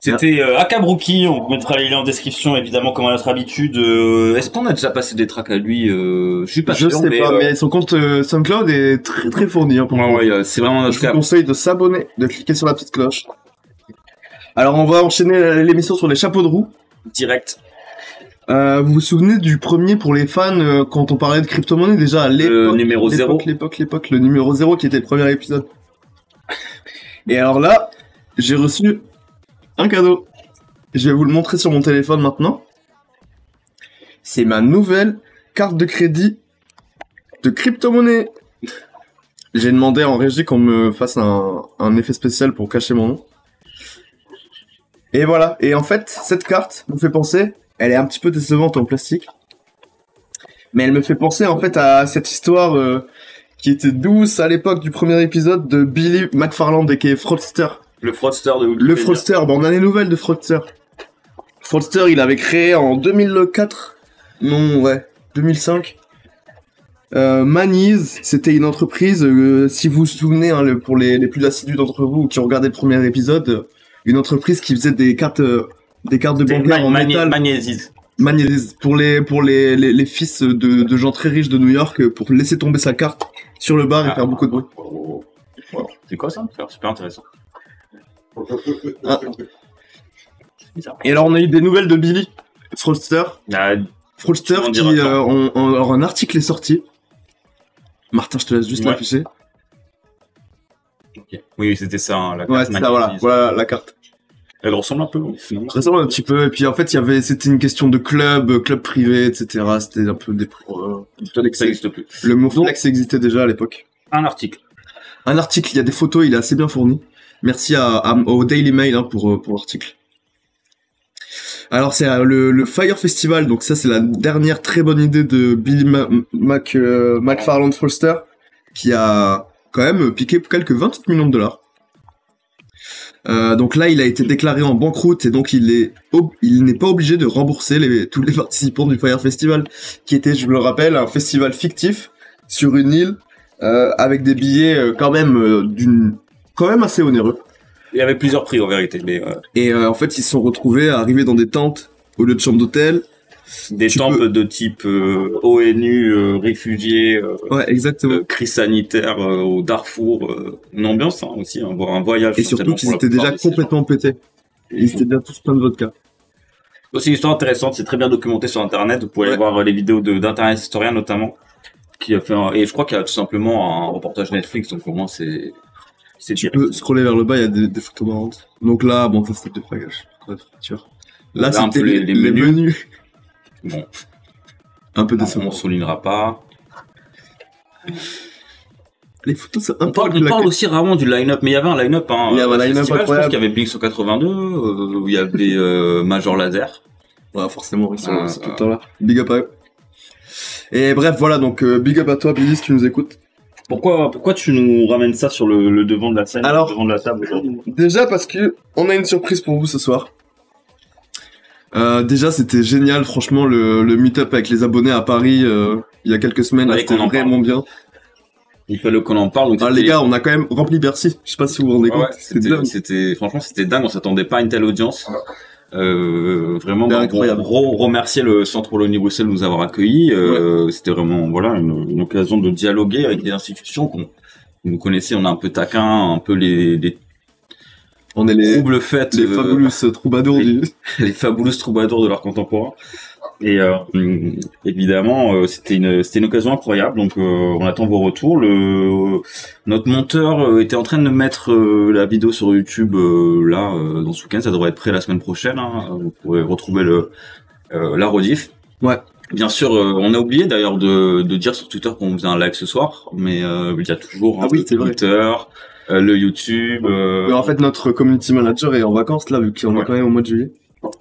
Speaker 2: C'était Akabruki, on vous mettra les liens en description évidemment comme à notre habitude. Est-ce qu'on a déjà passé des tracks à lui Je suis pas sûr.
Speaker 3: Je sais pas, mais son compte SoundCloud est très très fourni. Hein,
Speaker 2: ouais, c'est vraiment notre
Speaker 3: cas. Je vous conseille de s'abonner, de cliquer sur la petite cloche. Alors on va enchaîner l'émission sur les chapeaux de roue.
Speaker 2: Direct.
Speaker 3: Vous vous souvenez du premier pour les fans quand on parlait de crypto-monnaie déjà à l'époque,
Speaker 2: le numéro 0.
Speaker 3: L'époque, le numéro 0 qui était le premier épisode. Et alors là, j'ai reçu un cadeau. Je vais vous le montrer sur mon téléphone maintenant. C'est ma nouvelle carte de crédit de crypto-monnaie. J'ai demandé en régie qu'on me fasse un effet spécial pour cacher mon nom. Et voilà. Et en fait, cette carte me fait penser, elle est un petit peu décevante en plastique, mais elle me fait penser en fait à cette histoire qui était douce à l'époque du premier épisode de Billy McFarland qui est Fraudster.
Speaker 2: Le Fraudster de Wikipédia.
Speaker 3: Le Fraudster, bon, on a les nouvelles de Fraudster. Fraudster, il avait créé en 2004, non, ouais, 2005. Maniz, c'était une entreprise, si vous vous souvenez, hein, pour les plus assidus d'entre vous qui ont regardé le premier épisode, une entreprise qui faisait des cartes de bancaire en métal. Maniz, pour les fils de gens très riches de New York, pour laisser tomber sa carte sur le bar et faire beaucoup de bruit.
Speaker 2: Wow. C'est quoi ça? C'est super intéressant.
Speaker 3: Ah. Et alors on a eu des nouvelles de Billy Fraudster. Fraudster qui alors un article est sorti. Martin, je te laisse juste l'afficher.
Speaker 2: Okay. Oui, c'était ça, hein, la carte.
Speaker 3: Ouais, c'est ça, voilà la carte.
Speaker 2: Elle ressemble un peu.
Speaker 3: Elle ressemble un petit peu. Et puis en fait, c'était une question de club privé, etc. C'était un peu des.
Speaker 2: Ça n'existe plus.
Speaker 3: Le mot flex existait déjà à l'époque.
Speaker 2: Un article,
Speaker 3: il y a des photos, il est assez bien fourni. Merci au Daily Mail hein, pour l'article. Alors c'est le Fire Festival, donc ça c'est la dernière très bonne idée de Billy McFarland Fraudster, qui a quand même piqué quelques 28 millions de dollars. Donc là il a été déclaré en banqueroute et donc il n'est pas obligé de rembourser tous les participants du Fire Festival, qui était, je vous le rappelle, un festival fictif sur une île avec des billets quand même assez onéreux.
Speaker 2: Il y avait plusieurs prix en vérité, mais
Speaker 3: et en fait ils se sont retrouvés à arriver dans des tentes au lieu de chambres d'hôtel.
Speaker 2: Des temples de type ONU, réfugiés,
Speaker 3: ouais, exactement.
Speaker 2: Crise sanitaire au Darfour, une ambiance hein, aussi, hein, voire un voyage.
Speaker 3: Et surtout qu'ils étaient déjà complètement pétés. Ils étaient bien tous plein de vodka.
Speaker 2: C'est une histoire intéressante, c'est très bien documenté sur internet, vous pouvez aller voir les vidéos d'Internet Historien notamment, qui a fait et je crois qu'il y a tout simplement un reportage Netflix, donc au moins c'est
Speaker 3: tu peux scroller vers le bas, il y a des photos marrantes. Donc là, bon, ça c'était des fragages. Là, c'était les menus.
Speaker 2: Bon.
Speaker 3: Un peu décevant.
Speaker 2: On soulignera pas.
Speaker 3: Les photos, c'est
Speaker 2: on parle aussi rarement du line-up, mais il y avait un line-up, hein.
Speaker 3: Il y avait un line-up incroyable.
Speaker 2: Je pense qu'il y avait Blink 182, où il y avait Major Lazer.
Speaker 3: Ouais, forcément, ils sont tout le temps là. Big up à eux. Et bref, voilà, donc big up à toi, Billy, si tu nous écoutes.
Speaker 2: Pourquoi tu nous ramènes ça sur le devant de la scène,
Speaker 3: alors,
Speaker 2: le devant de la table aujourd'hui?
Speaker 3: Déjà parce que on a une surprise pour vous ce soir. Déjà, c'était génial, franchement, le meet-up avec les abonnés à Paris il y a quelques semaines, c'était vraiment bien.
Speaker 2: Il fallait qu'on en parle. Donc
Speaker 3: les gars, on a quand même rempli Bercy. Je sais pas si vous vous rendez compte.
Speaker 2: Franchement, c'était dingue. On s'attendait pas à une telle audience. Vraiment,
Speaker 3: incroyable.
Speaker 2: Remercier le Centre Wallonie-Bruxelles de nous avoir accueillis. C'était vraiment une occasion de dialoguer avec des institutions qu'on nous connaissait. On a un peu taquin, un peu
Speaker 3: on est les
Speaker 2: troubles fêtes,
Speaker 3: les fabulous troubadours
Speaker 2: les fabulous troubadours de l'art contemporain. Et évidemment, c'était une occasion incroyable. Donc, on attend vos retours. Notre monteur était en train de mettre la vidéo sur YouTube dans ce week-end. Ça devrait être prêt la semaine prochaine. Hein. Vous pourrez retrouver la rediff.
Speaker 3: Ouais.
Speaker 2: Bien sûr, on a oublié d'ailleurs de dire sur Twitter qu'on faisait un live ce soir, mais il y a toujours Twitter. Le YouTube.
Speaker 3: Mais en fait, notre community manager est en vacances là, vu qu'on est quand même au mois de juillet.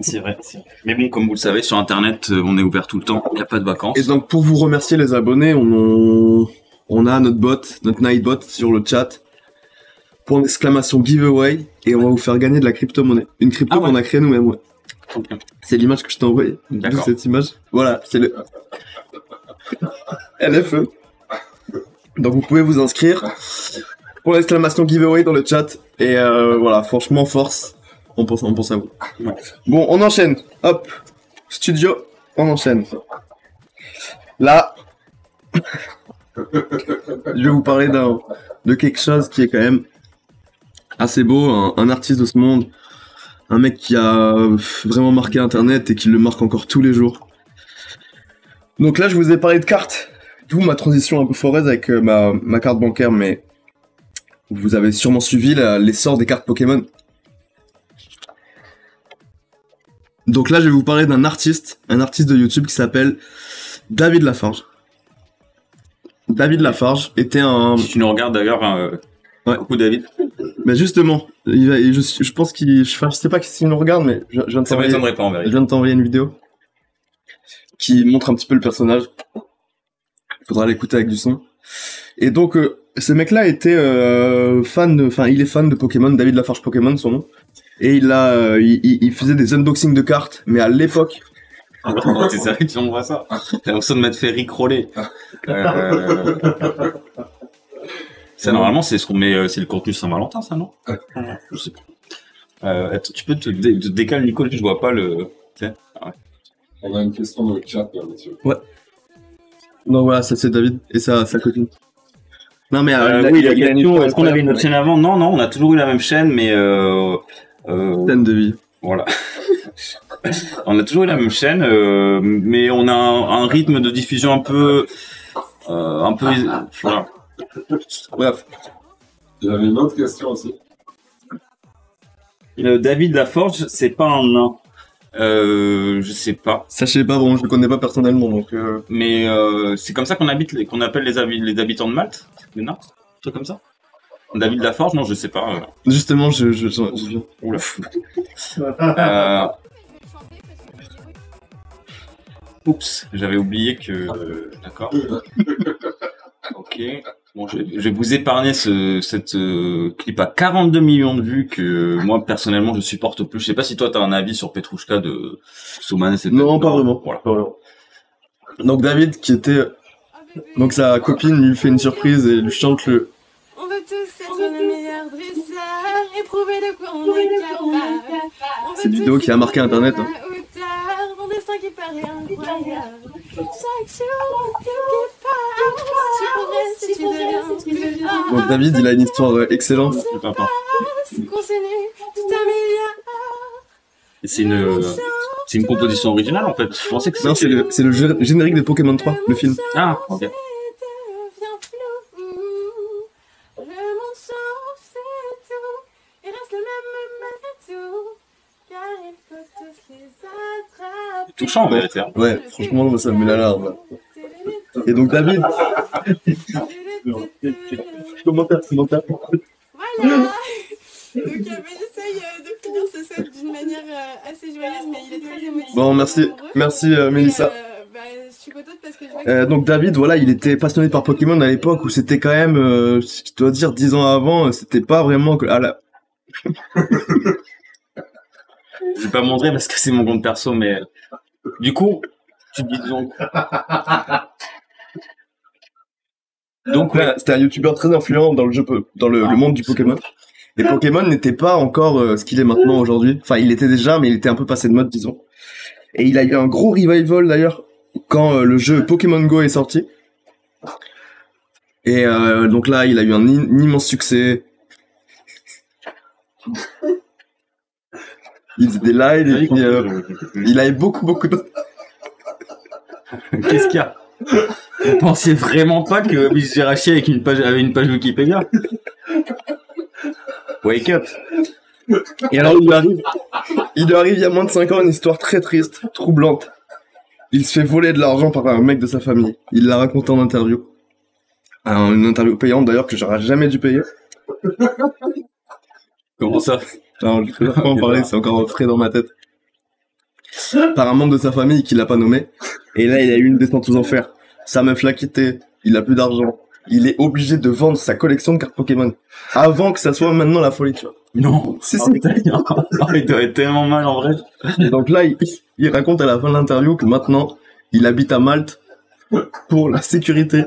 Speaker 2: C'est vrai. Mais bon, comme vous le savez, sur Internet, on est ouvert tout le temps. Il n'y a pas de vacances.
Speaker 3: Et donc, pour vous remercier les abonnés, on a notre Nightbot sur le chat. Point d'exclamation giveaway. Et on va vous faire gagner de la crypto-monnaie. Une crypto qu'on a créée nous-mêmes, ouais. Okay. C'est l'image que je t'ai envoyée.
Speaker 2: D'accord.
Speaker 3: Cette image. Voilà, c'est le LFE. Donc, vous pouvez vous inscrire. Pour l'exclamation giveaway dans le chat. Et voilà, franchement, force. on pense à vous. Ouais. Bon, on enchaîne. Hop, studio, on enchaîne. Là, je vais vous parler de quelque chose qui est quand même assez beau, un artiste de ce monde, un mec qui a vraiment marqué Internet et qui le marque encore tous les jours. Donc là, je vous ai parlé de cartes, d'où ma transition un peu foireuse avec ma carte bancaire, mais vous avez sûrement suivi l'essor des cartes Pokémon. Donc là, je vais vous parler d'un artiste de YouTube qui s'appelle David Lafarge. David Lafarge était un...
Speaker 11: Si tu nous regardes d'ailleurs,
Speaker 3: ouais.
Speaker 11: Coucou David.
Speaker 3: Mais justement, je pense qu'il... Je sais pas s'il nous regarde, mais je viens de t'envoyer une vidéo qui montre un petit peu le personnage. Faudra l'écouter avec du son. Et donc, ce mec-là était il est fan de Pokémon, David Lafarge Pokémon, son nom. Et il faisait des unboxings de cartes, mais à l'époque...
Speaker 11: T'es sérieux que tu envoies ça? T'as l'impression de m'être fait rickroller. Ça, normalement, c'est ce qu'on met, c'est le contenu Saint-Valentin, ça, non? Je sais pas. Tu peux te décaler, Nico, je vois pas le... Ouais.
Speaker 12: On a une question dans le chat, monsieur.
Speaker 3: Ouais. Non, voilà, ça c'est David, et sa copine. Non, mais
Speaker 11: oui, la question, est-ce qu'on avait une autre chaîne avant? Non, on a toujours eu la même chaîne, mais
Speaker 3: chaîne de vie.
Speaker 11: Voilà. On a toujours eu la même chaîne, mais on a un rythme de diffusion un peu, voilà.
Speaker 3: Bref.
Speaker 12: J'avais une autre question aussi.
Speaker 11: David Laforge, c'est pas un nain. Je sais pas.
Speaker 3: Ça, je sais pas, bon, je le connais pas personnellement, donc.
Speaker 11: Mais c'est comme ça qu'on appelle les habitants de Malte, les nains, un truc comme ça. David Laforge, non, je sais pas.
Speaker 3: Justement, je viens.
Speaker 11: Oula. Oups, j'avais oublié que. D'accord. Ok. Bon, je vais vous épargner cette clip à 42 millions de vues que moi personnellement je supporte plus. Je sais pas si toi t'as un avis sur Petrouchka de Souman.
Speaker 3: Non, pas vraiment.
Speaker 11: Voilà.
Speaker 3: Pas vraiment. Donc David, qui était, donc sa copine lui fait une surprise et lui chante le.
Speaker 13: On veut tous être le meilleur dresseur et prouver de quoi on est capable.
Speaker 3: C'est une vidéo qui a marqué Internet. Hein.
Speaker 13: Mon destin qui paraît incroyable. Chaque jour qui passe, si tu deviens.
Speaker 3: Donc David, il a une histoire excellente.
Speaker 11: Et c'est une composition originale en fait. Je pensais que
Speaker 3: non, c'est le générique de Pokémon 3, le film.
Speaker 11: Ah, ok. Touchant en vérité.
Speaker 3: Ouais, franchement, ça me met la larme. Et donc David. Commentaire.
Speaker 13: Voilà. Donc j'essaye de finir ce set d'une manière assez joyeuse, mais il est très émotif.
Speaker 3: Bon, merci Mélissa.
Speaker 13: Je suis contente parce que je vois
Speaker 3: donc David, voilà, il était passionné par Pokémon à l'époque où c'était quand même, je dois dire, 10 ans avant, c'était pas vraiment que...
Speaker 11: Je vais pas montrer parce que c'est mon compte perso, mais du coup, tu te dis donc.
Speaker 3: Donc ouais, c'était un youtubeur très influent dans le monde du Pokémon. Et Pokémon n'était pas encore ce qu'il est maintenant aujourd'hui. Enfin, il était déjà, mais il était un peu passé de mode, disons. Et il a eu un gros revival d'ailleurs quand le jeu Pokémon Go est sorti. Et donc là, il a eu un immense succès. Il faisait des lives et puis il avait beaucoup de...
Speaker 11: Qu'est-ce qu'il y a? Vous pensiez vraiment pas que Miss Girachi avec une page Wikipédia? Wake up.
Speaker 3: Et alors il lui arrive il y a moins de 5 ans une histoire très triste, troublante. Il se fait voler de l'argent par un mec de sa famille. Il l'a raconté en interview. Une interview payante d'ailleurs que j'aurais jamais dû payer.
Speaker 11: Comment ça?
Speaker 3: Alors, je peux pas en parler, c'est encore frais dans ma tête. Par un membre de sa famille qui l'a pas nommé. Et là, il a eu une descente aux enfers. Sa meuf l'a quitté, il a plus d'argent. Il est obligé de vendre sa collection de cartes Pokémon. Avant que ça soit maintenant la folie, tu vois.
Speaker 11: Non.
Speaker 3: C'est
Speaker 11: il doit être tellement mal en vrai.
Speaker 3: Et donc là, il raconte à la fin de l'interview que maintenant, il habite à Malte pour la sécurité.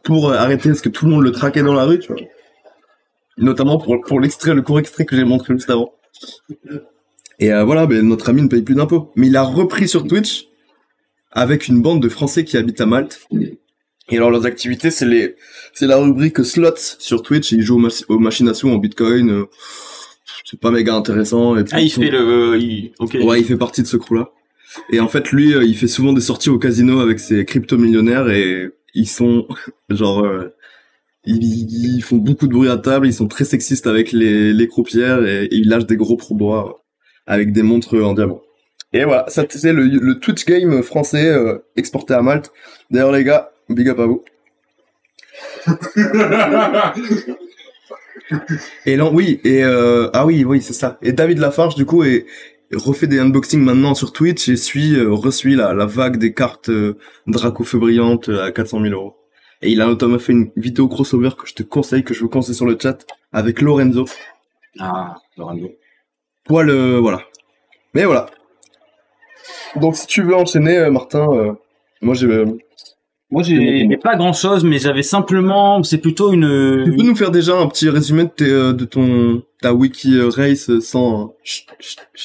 Speaker 3: Pour arrêter, parce que tout le monde le traquait dans la rue, tu vois. Notamment pour le court extrait que j'ai montré juste avant. Et voilà, mais notre ami ne paye plus d'impôts. Mais il a repris sur Twitch avec une bande de Français qui habitent à Malte. Et alors leurs activités, c'est la rubrique slots sur Twitch. Et ils jouent aux machines à sous en Bitcoin. C'est pas méga intéressant. Et puis,
Speaker 11: il fait
Speaker 3: Ouais, il fait partie de ce crew-là. Et en fait, lui, il fait souvent des sorties au casino avec ses crypto-millionnaires et ils sont genre ils font beaucoup de bruit à table, ils sont très sexistes avec les croupières et ils lâchent des gros pourboires avec des montres en diamant. Et voilà, ça c'est le Twitch game français exporté à Malte. D'ailleurs les gars, big up à vous. Et là, oui, et oui, c'est ça. Et David Lafarge du coup refait des unboxings maintenant sur Twitch et resuit la vague des cartes Draco Feu Brillante à 400 000 €. Et il a notamment fait une vidéo crossover que je vous conseille sur le chat avec Lorenzo.
Speaker 11: Ah, Lorenzo.
Speaker 3: Voilà. Mais voilà. Donc si tu veux enchaîner, Martin, moi j'ai
Speaker 11: pas grand chose, mais j'avais simplement, c'est plutôt une...
Speaker 3: Tu peux nous faire déjà un petit résumé de ta wiki race sans...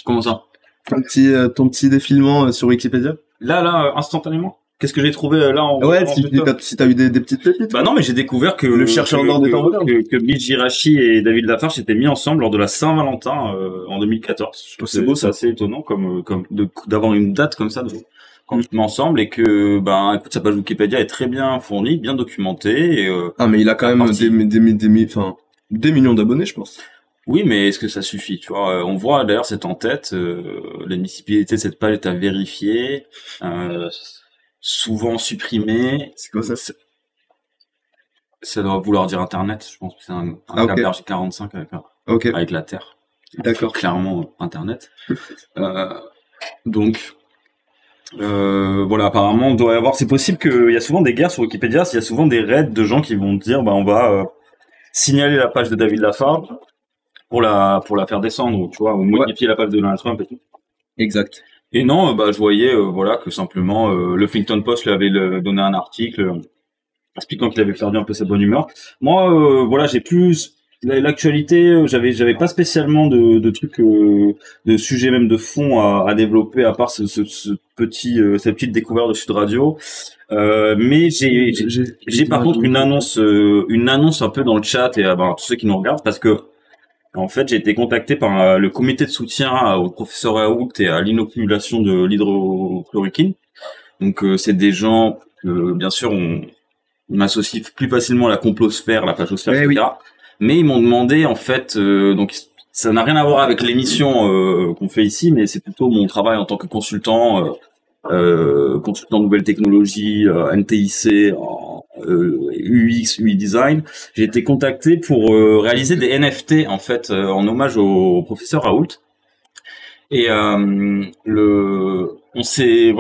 Speaker 11: Comment ça?
Speaker 3: Ton petit défilement sur Wikipédia?
Speaker 11: Là, instantanément? Qu'est-ce que j'ai trouvé là
Speaker 3: Ouais, si t'as eu des petites pépites.
Speaker 11: Bah non, mais j'ai découvert que
Speaker 3: le chercheur d'or des temps modernes,
Speaker 11: que Bill Girachi et David Lafarge s'étaient mis ensemble lors de la Saint-Valentin en 2014. Je trouve
Speaker 3: c'est beau,
Speaker 11: c'est assez étonnant comme d'avoir une date comme ça quand on se met ensemble et que écoute, sa page Wikipédia est très bien fournie, bien documentée et
Speaker 3: mais il a quand même des millions d'abonnés, je pense.
Speaker 11: Oui, mais est-ce que ça suffit, tu vois? On voit d'ailleurs c'est en tête, l'admissibilité de cette page est à vérifier. Souvent supprimé.
Speaker 3: C'est quoi ça?
Speaker 11: Ça doit vouloir dire Internet, je pense que c'est un câble RJ45 avec la Terre.
Speaker 3: D'accord.
Speaker 11: Clairement Internet. Donc voilà, apparemment on doit y avoir. C'est possible qu'il y a souvent des guerres sur Wikipédia, il y a souvent des raids de gens qui vont dire on va signaler la page de David Lafarge pour la faire descendre, tu vois, ou modifier la page de Donald Trump et tout.
Speaker 3: Exact.
Speaker 11: Et non, je voyais que simplement le Huffington Post lui avait donné un article expliquant qu'il avait perdu un peu sa bonne humeur. Moi, j'ai plus l'actualité, j'avais pas spécialement de trucs de sujets même de fond à développer à part cette petite découverte de Sud Radio. Mais j'ai par contre une annonce un peu dans le chat et tous ceux qui nous regardent parce que en fait, j'ai été contacté par le comité de soutien au professeur Raoult et à l'inoculation de l'hydrochloroquine. Donc, c'est des gens que, bien sûr, on associe plus facilement à la complosphère, la fachosphère, etc. Oui. Mais ils m'ont demandé, en fait, donc ça n'a rien à voir avec l'émission qu'on fait ici, mais c'est plutôt mon travail en tant que consultant nouvelles technologies, NTIC, UX, UI design. J'ai été contacté pour réaliser des NFT en fait en hommage au professeur Raoult. Et on s'est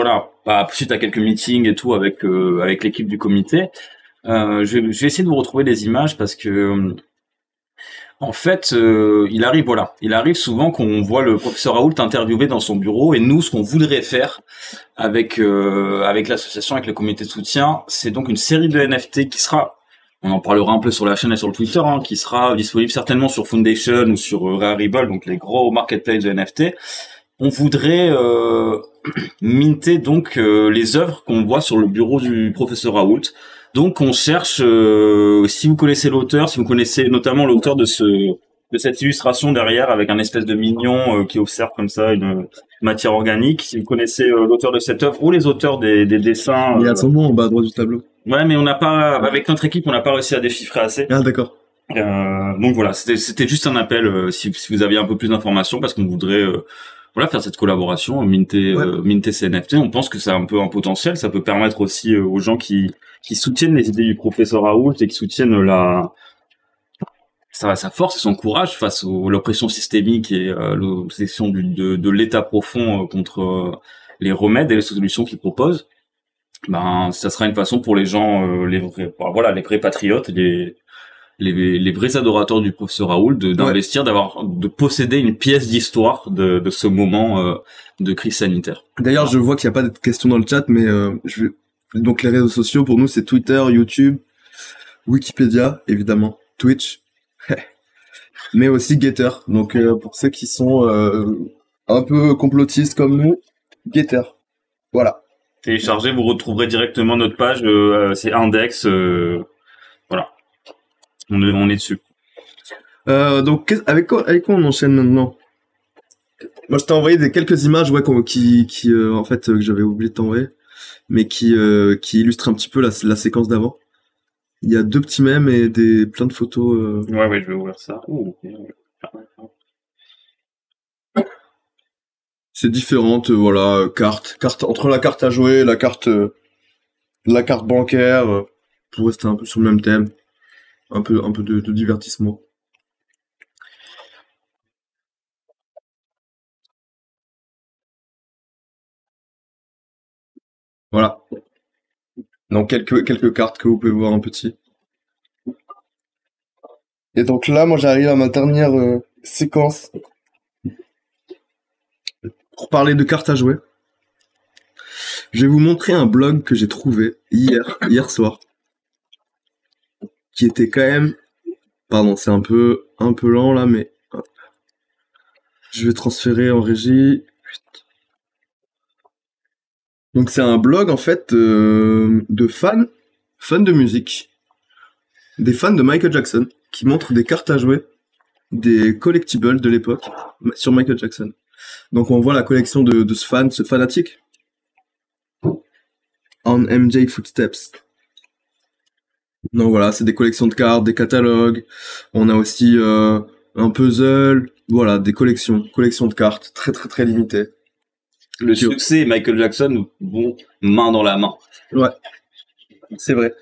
Speaker 11: suite à quelques meetings et tout avec l'équipe du comité, je vais essayer de vous retrouver des images parce que en fait, il arrive souvent qu'on voit le professeur Raoult interviewé dans son bureau et nous, ce qu'on voudrait faire avec l'association, avec le comité de soutien, c'est donc une série de NFT qui sera, on en parlera un peu sur la chaîne et sur le Twitter, qui sera disponible certainement sur Foundation ou sur Rarible, donc les gros marketplaces de NFT. On voudrait minter donc les œuvres qu'on voit sur le bureau du professeur Raoult. Donc on cherche, si vous connaissez l'auteur, si vous connaissez notamment l'auteur de cette illustration derrière avec un espèce de mignon qui observe comme ça une matière organique, si vous connaissez l'auteur de cette œuvre ou les auteurs des dessins.
Speaker 3: Il y a son nom en bas à droite du tableau.
Speaker 11: Ouais, mais on n'a pas, avec notre équipe, on n'a pas réussi à déchiffrer assez.
Speaker 3: Ah d'accord.
Speaker 11: Donc voilà, c'était juste un appel si vous aviez un peu plus d'informations parce qu'on voudrait faire cette collaboration, minter ces NFT. On pense que ça a un peu un potentiel, ça peut permettre aussi aux gens qui soutiennent les idées du professeur Raoult et qui soutiennent sa force et son courage face à l'oppression systémique et l'obsession de l'État profond contre les remèdes et les solutions qu'il propose. Ça sera une façon pour les gens, les vrais patriotes, les vrais adorateurs du professeur Raoult d'investir, de posséder une pièce d'histoire de ce moment de crise sanitaire.
Speaker 3: D'ailleurs, je vois qu'il n'y a pas de questions dans le chat, mais donc les réseaux sociaux pour nous c'est Twitter, YouTube, Wikipédia, évidemment, Twitch. mais aussi Getter. Donc pour ceux qui sont un peu complotistes comme nous, Getter. Voilà.
Speaker 11: Téléchargez, vous retrouverez directement notre page, c'est Index, voilà. On est dessus.
Speaker 3: Donc avec quoi on enchaîne maintenant? Moi je t'ai envoyé quelques images qui en fait que j'avais oublié de t'envoyer, mais qui illustrent un petit peu la séquence d'avant. Il y a 2 petits mèmes et plein de photos.
Speaker 11: Ouais, je vais ouvrir ça.
Speaker 3: C'est différentes, voilà, cartes entre la carte à jouer, la carte bancaire, pour rester un peu sur le même thème, un peu de divertissement. Voilà. Donc quelques cartes que vous pouvez voir en petit. Et donc là, moi j'arrive à ma dernière séquence pour parler de cartes à jouer. Je vais vous montrer un blog que j'ai trouvé hier soir, qui était quand même, pardon, c'est un peu lent là, mais hop. Je vais transférer en régie. Donc c'est un blog en fait de fans de musique, des fans de Michael Jackson, qui montrent des cartes à jouer, des collectibles de l'époque sur Michael Jackson. Donc on voit la collection de ce fanatique. On MJ Footsteps. Donc voilà, c'est des collections de cartes, des catalogues. On a aussi un puzzle. Voilà, des collections de cartes très très très limitées.
Speaker 11: Le succès et Michael Jackson vont main dans la main.
Speaker 3: Ouais, c'est vrai.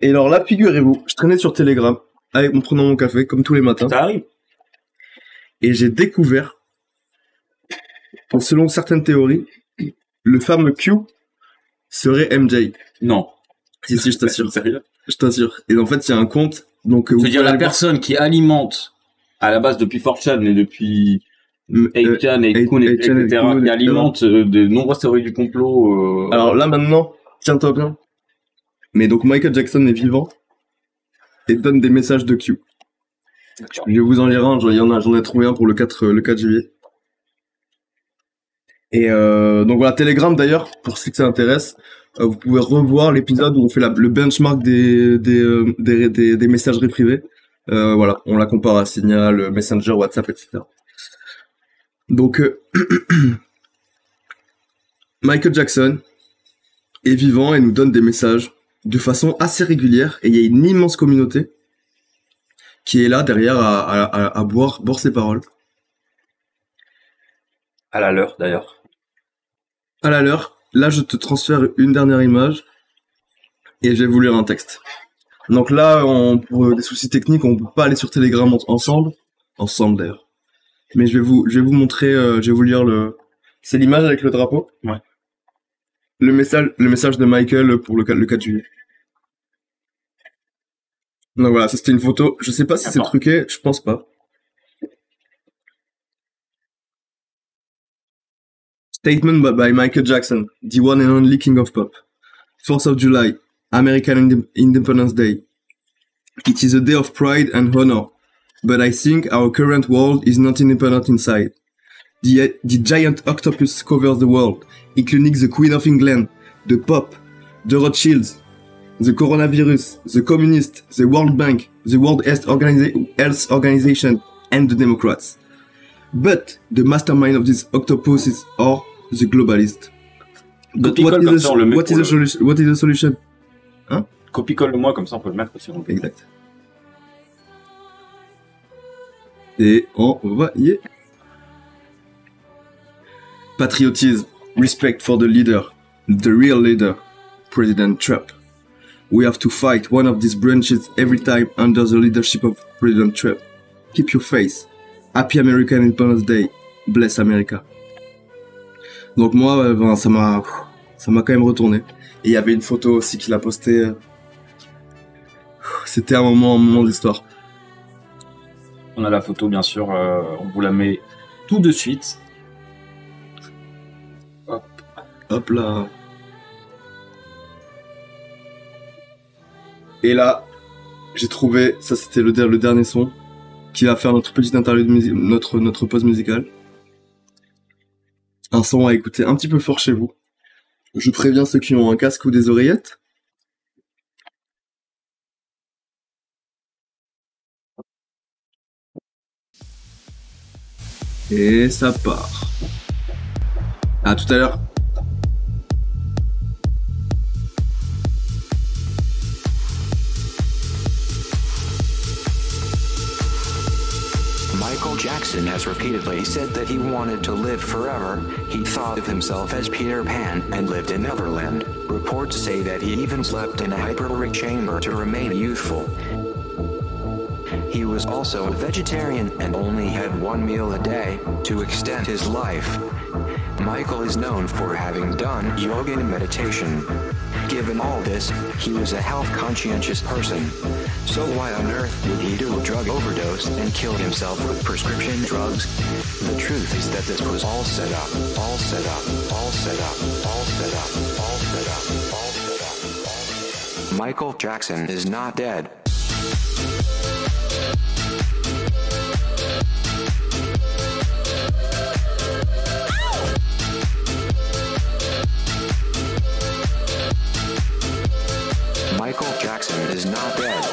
Speaker 3: Et alors là, figurez-vous, je traînais sur Telegram en prenant mon café, comme tous les matins.
Speaker 11: Ça arrive.
Speaker 3: Et j'ai découvert, selon certaines théories, le fameux Q serait MJ.
Speaker 11: Non.
Speaker 3: Si, je t'assure. Sérieux ? Je t'assure. Et en fait, il y a un compte. Donc,
Speaker 11: je veux dire, la personne qui alimente, à la base depuis 4chan et depuis 8chan et Kun, etc., qui alimente de nombreuses théories du complot.
Speaker 3: Alors là, maintenant, tiens-toi bien. Mais donc, Michael Jackson est vivant et donne des messages de Q. Je vais vous en lire un. J'en ai trouvé un pour le 4 juillet. Et donc voilà, Telegram d'ailleurs, pour ceux que ça intéresse, vous pouvez revoir l'épisode où on fait le benchmark des messageries privées. Voilà, on la compare à Signal, Messenger, WhatsApp, etc. Donc Michael Jackson est vivant et nous donne des messages de façon assez régulière, et il y a une immense communauté qui est là derrière à boire ses paroles.
Speaker 11: À la leur d'ailleurs.
Speaker 3: À la leur. Là, je te transfère une dernière image et je vais vous lire un texte. Donc là, pour des soucis techniques, on peut pas aller sur Telegram ensemble d'ailleurs. Mais je vais vous montrer, je vais vous lire c'est l'image avec le drapeau.
Speaker 11: Ouais.
Speaker 3: Le message de Michael pour le 4 juillet. Donc voilà, ça c'était une photo. Je sais pas si c'est truqué, je pense pas. Statement by Michael Jackson, the one and only king of pop. 4th of July, American Independence Day. It is a day of pride and honor, but I think our current world is not independent inside. The giant octopus covers the world, including the Queen of England, the Pope, the Rothschilds, the coronavirus, the communists, the World Bank, the World Health Organization, and the Democrats. But the mastermind of these octopuses are the globalists. But what is the solution? Hein?
Speaker 11: Copie-colle-le-moi, comme ça on peut le mettre aussi.
Speaker 3: Exact. Et envoyer. Patriotism, respect for the leader, the real leader, President Trump. We have to fight one of these branches every time under the leadership of President Trump. Keep your faith. Happy American Independence Day. Bless America. Donc moi, ça m'a quand même retourné. Et il y avait une photo aussi qu'il a postée. C'était un moment d'histoire.
Speaker 11: On a la photo, bien sûr. On vous la met tout de suite.
Speaker 3: Hop là. Et là, j'ai trouvé, ça c'était le dernier son. qui va faire notre petite interlude, notre pause musicale. Un son à écouter un petit peu fort chez vous. Je préviens ceux qui ont un casque ou des oreillettes. Et ça part. À tout à l'heure.
Speaker 14: Michael Jackson has repeatedly said that he wanted to live forever. He thought of himself as Peter Pan and lived in Neverland. Reports say that he even slept in a hyperbaric chamber to remain youthful. He was also a vegetarian and only had one meal a day to extend his life. Michael is known for having done yoga and meditation. Given all this, he was a health-conscientious person. So why on earth would he do a drug overdose and kill himself with prescription drugs? The truth is that this was all set up, all set up, all set up, all set up, all set up, all set up, all set up. Michael Jackson is not dead. Michael Jackson is not dead.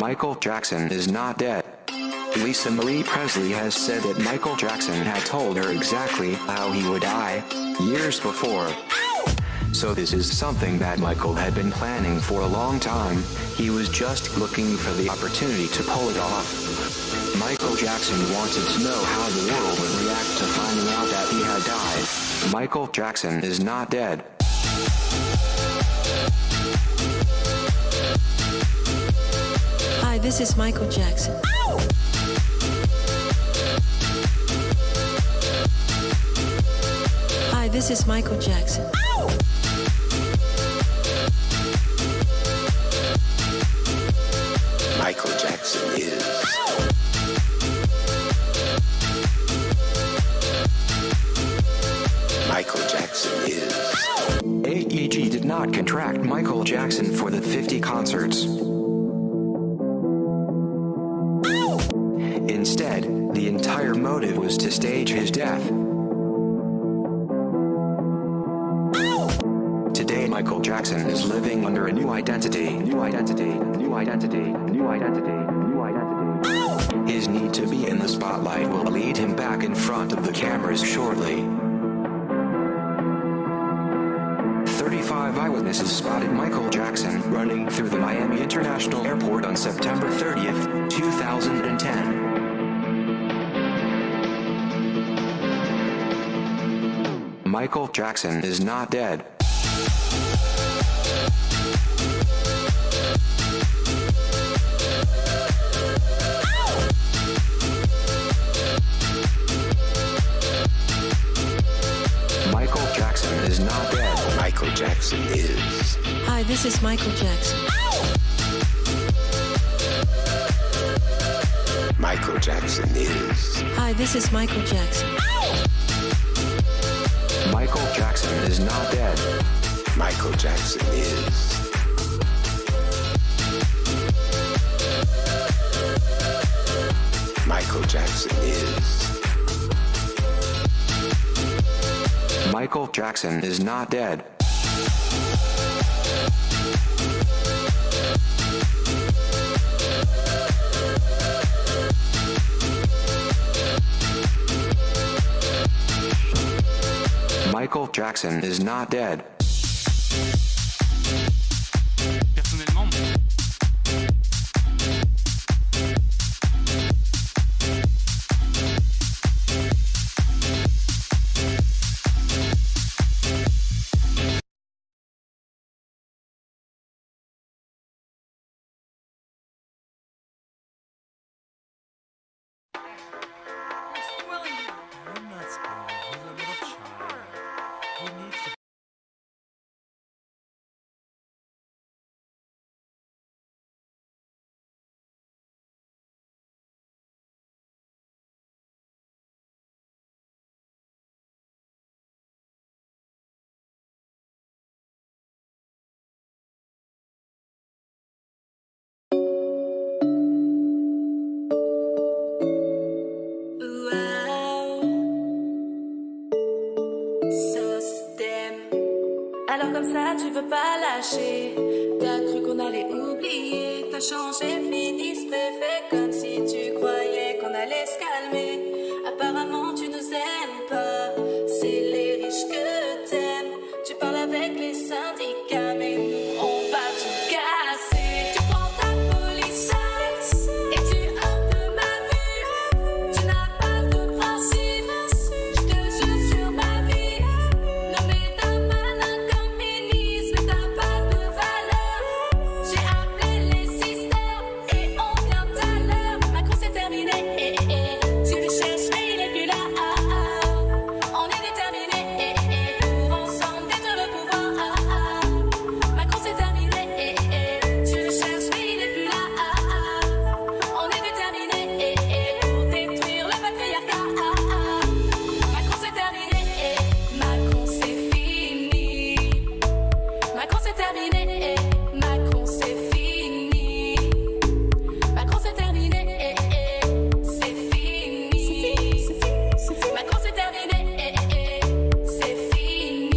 Speaker 14: Michael Jackson is not dead. Lisa Marie Presley has said that Michael Jackson had told her exactly how he would die years before. So this is something that Michael had been planning for a long time. He was just looking for the opportunity to pull it off. Michael Jackson wanted to know how the world would react to finding out that he had died. Michael Jackson is not dead.
Speaker 15: Hi, this is Michael Jackson. Hi, this is Michael Jackson.
Speaker 14: Michael Jackson is. Michael Jackson is. AEG did not contract Michael Jackson for the 50 concerts. Instead, the entire motive was to stage his death. Today, Michael Jackson is living under a new identity. New identity. New identity. New identity. New identity. His need to be in the spotlight will lead him back in front of the cameras shortly. 35 eyewitnesses spotted Michael Jackson running through the Miami International Airport on September 30th, 2010. Michael Jackson is not dead. Michael Jackson is not dead. Michael Jackson is.
Speaker 15: Hi, this is Michael Jackson.
Speaker 14: Michael Jackson is.
Speaker 15: Hi, this is Michael Jackson.
Speaker 14: Michael Jackson is not dead. Michael Jackson is. Michael Jackson is. Michael Jackson is not dead. Michael Jackson is not dead.
Speaker 16: tu veux pas lâcher. T'as cru qu'on allait oublier. T'as changé, ministre, fait comme si tu croyais qu'on allait se calmer. Apparemment tu nous aimes pas. C'est les riches que t'aimes. Tu parles avec les syndicats, mais nous on va tout casser. Tu prends ta police et tu hors de ma vue. Tu n'as pas de principe. Je te jure sur ma vie. Nommé d'un malin comme ministre, mais t'as pas de valeur. J'ai appelé les sisters et on vient tout à l'heure. Macron c'est terminé. Tu le cherches mais il est plus là. On est déterminé pour ensemble détruire le pouvoir. Macron c'est terminé. Tu le cherches mais il est plus là. On est déterminé pour détruire le patriarcat. Macron c'est terminé. Macron c'est fini. Macron c'est terminé. Macron c'est fini. Macron c'est terminé. C'est fini. Macron c'est terminé. C'est fini.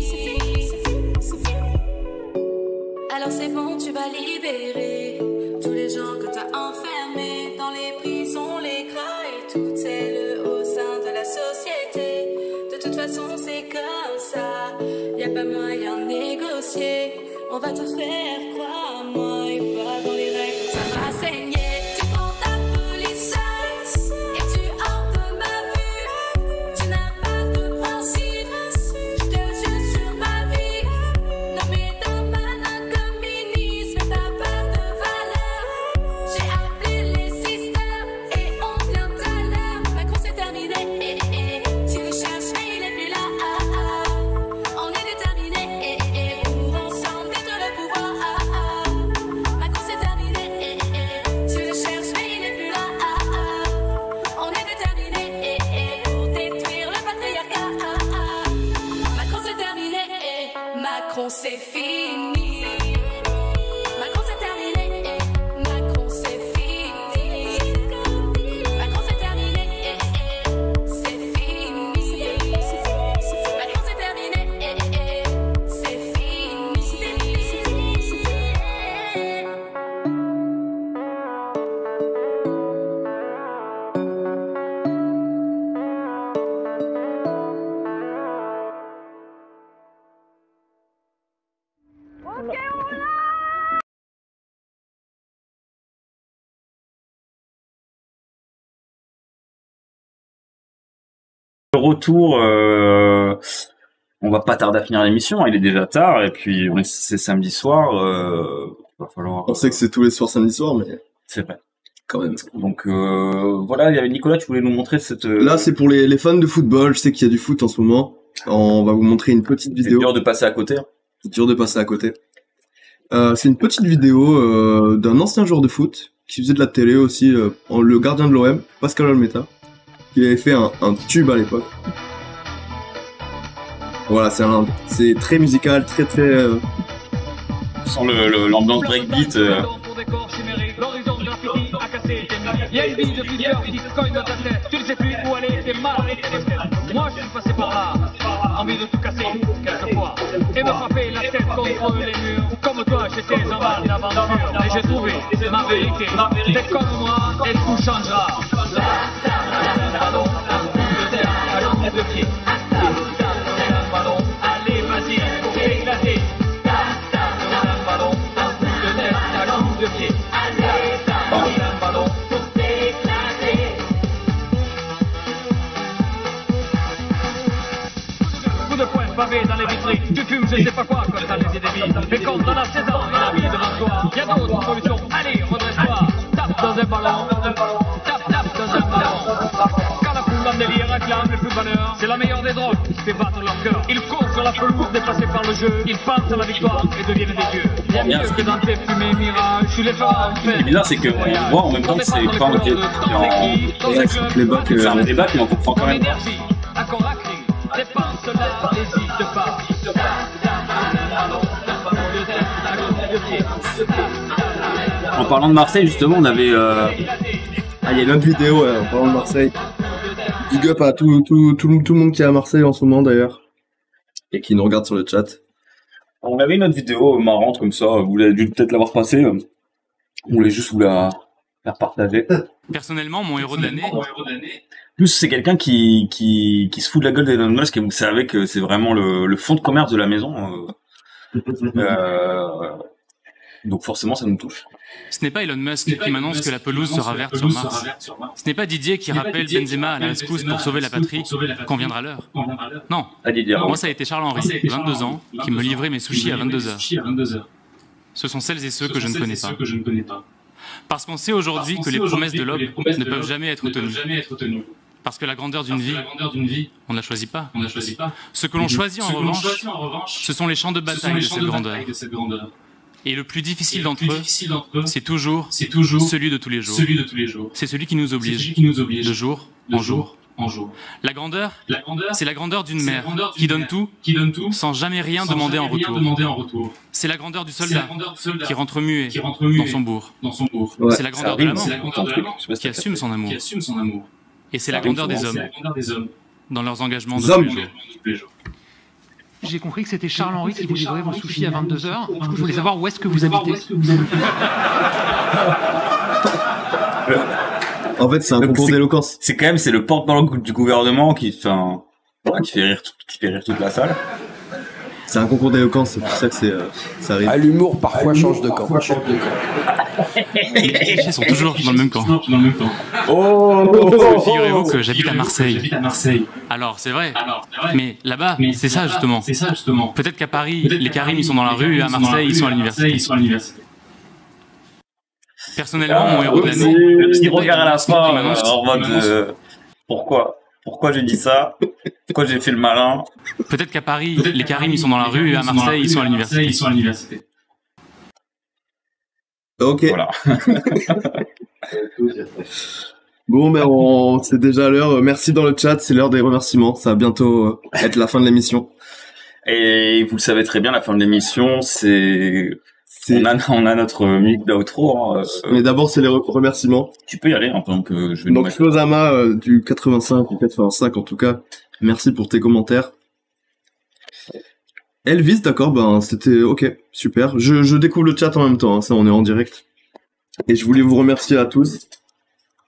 Speaker 16: Alors c'est bon, tu vas libérer tous les gens que t'as enfermés dans les prisons, les cras et toutes celles au sein de la société. De toute façon c'est comme ça, y a pas moyen de négocier. On va te faire croire à moi et pas dans les règles, ça va saigner. Tu prends ta police et tu hors de ma vue. Tu n'as pas de principe, je te jure sur ma vie. Nommé d'un malin comme ministre, mais t'as pas de valeur. J'ai appelé les sisters et on vient tout à l'heure. Macron c'est terminé. Tu le cherches mais il est plus là. On est déterminé pour ensemble détruire le pouvoir. Macron c'est terminé. Tu le cherches mais il est plus là. On est déterminé pour détruire le patriarcat. Macron c'est terminé. Macron c'est fini. Macron c'est terminé. Macron c'est fini. Macron c'est terminé. C'est fini. Macron c'est terminé. C'est fini.
Speaker 11: Le retour, on va pas tarder à finir l'émission, il est déjà tard, et puis c'est samedi soir, va falloir...
Speaker 3: On sait que c'est tous les soirs samedi soir, mais...
Speaker 11: C'est vrai.
Speaker 3: Quand même.
Speaker 11: Donc voilà, il y avait Nicolas, tu voulais nous montrer cette...
Speaker 3: Là, c'est pour les fans de football, je sais qu'il y a du foot en ce moment. On va vous montrer une petite vidéo.
Speaker 11: C'est dur de passer à côté.
Speaker 3: C'est dur de passer à côté. C'est une petite vidéo d'un ancien joueur de foot, qui faisait de la télé aussi, le gardien de l'OM, Pascal Olmeta, qui avait fait un tube à l'époque. Voilà, c'est très musical, très...
Speaker 11: Sans l'ambiance breakbeat.
Speaker 17: Il y a une bille de Twitter qui cogne dans ta tête. Tu ne sais plus où aller, t'es mal. Moi je suis passé par là, envie de tout casser quelquefois et me frapper la tête contre les murs. Comme toi j'étais en mal d'aventure, mais j'ai trouvé ma vérité. C'est comme moi et tout changera. Ballon, de terre, ballon de pied. Ballon, allez vas-y, éclatez. Ballon, de terre, ballon de pied. Ballon. Coup de poing pavé dans les vitrines. Tu fumes, je sais pas quoi, comme t'as les idées. Mais quand t'en as 16 ans et la vie devant toi, y'a d'autres solutions. Allez, redresse-toi. Tape dans un ballon. Tape dans un ballon. Quand la foule en délire réclame le plus bonheur, c'est la meilleure des drogues qui fait battre leur cœur. Ils courent sur la pelouse dépassés par le jeu. Ils pensent à la victoire et deviennent des dieux. Bien mieux que dans tes fumées mirages. Tu les feras en fait.
Speaker 11: Ce qui est bizarre, c'est qu'on voit en même temps que c'est pas en c'est un débat, mais on comprend quand même. En parlant de Marseille, justement, on avait...
Speaker 3: Ah, il y a une autre vidéo en parlant de Marseille. Big up à tout le monde qui est à Marseille en ce moment, d'ailleurs. Et qui nous regarde sur le chat.
Speaker 11: On avait une autre vidéo marrante comme ça, vous avez dû peut-être l'avoir passée. On voulait juste vous la partager.
Speaker 18: Personnellement, mon héros de l'année.
Speaker 11: Plus c'est quelqu'un qui se fout de la gueule d'Elon Musk et vous savez que c'est vraiment le fond de commerce de la maison. Donc forcément ça nous touche.
Speaker 18: Ce n'est pas Elon Musk qui m'annonce que la pelouse sera verte sur Mars. Ce n'est pas Didier qui rappelle Benzema à la rescousse pour sauver la patrie quand viendra l'heure. Non, moi ça a été Charles-Henri, 22 ans, qui me livrait mes sushis à 22h. Ce sont celles et ceux que je ne connais pas. Parce qu'on sait aujourd'hui que les promesses de l'homme ne peuvent jamais être tenues. Parce que la grandeur d'une vie, on ne la choisit pas. Ce que l'on choisit en revanche, ce sont les champs de bataille de cette grandeur. Et le plus difficile d'entre eux, c'est toujours celui de tous les jours. C'est celui qui nous oblige, de jour en jour. La grandeur, c'est la grandeur d'une mère qui donne tout sans jamais rien demander en retour. C'est la grandeur du soldat qui rentre muet dans son bourg. C'est la grandeur de l'amant qui assume son amour. Et c'est la grandeur des hommes dans leurs engagements de tous les jours.
Speaker 19: J'ai compris que c'était Charles-Henri qui vous livrait vos sushis à 22h. Du coup, je voulais savoir où est-ce que vous habitez.
Speaker 3: En fait, c'est un concours d'éloquence.
Speaker 11: C'est quand même, c'est le porte-parole du gouvernement qui fait rire toute la salle.
Speaker 3: C'est un concours d'éloquence, c'est pour ça que ça arrive.
Speaker 20: Ah, l'humour parfois change de camp.
Speaker 18: Les clichés sont toujours dans le même camp. Figurez-vous que j'habite à Marseille. Alors, c'est vrai. Mais là-bas, c'est ça justement. Peut-être qu'à Paris, les Karim ils sont dans la rue et à Marseille, ils sont à l'université. Personnellement, mon héros de l'année.
Speaker 11: Le petit regard à la fin, en mode pourquoi j'ai dit ça? Pourquoi j'ai fait le malin?
Speaker 18: Peut-être qu'à Paris, les Karim ils sont dans la rue et à Marseille, ils sont à l'université.
Speaker 3: Ok.
Speaker 11: Voilà.
Speaker 3: Bon, ben c'est déjà l'heure. Merci dans le chat, c'est l'heure des remerciements. Ça va bientôt être la fin de l'émission.
Speaker 11: Et vous le savez très bien, la fin de l'émission, on a notre musique d'outro.
Speaker 3: Mais d'abord, c'est les remerciements.
Speaker 11: Tu peux y aller, pendant que je vais
Speaker 3: Donc, Flozama du 85 ou 85 en tout cas. Merci pour tes commentaires. Elvis, d'accord, ben c'était ok, super. Je découvre le chat en même temps, hein, ça on est en direct. Et je voulais vous remercier à tous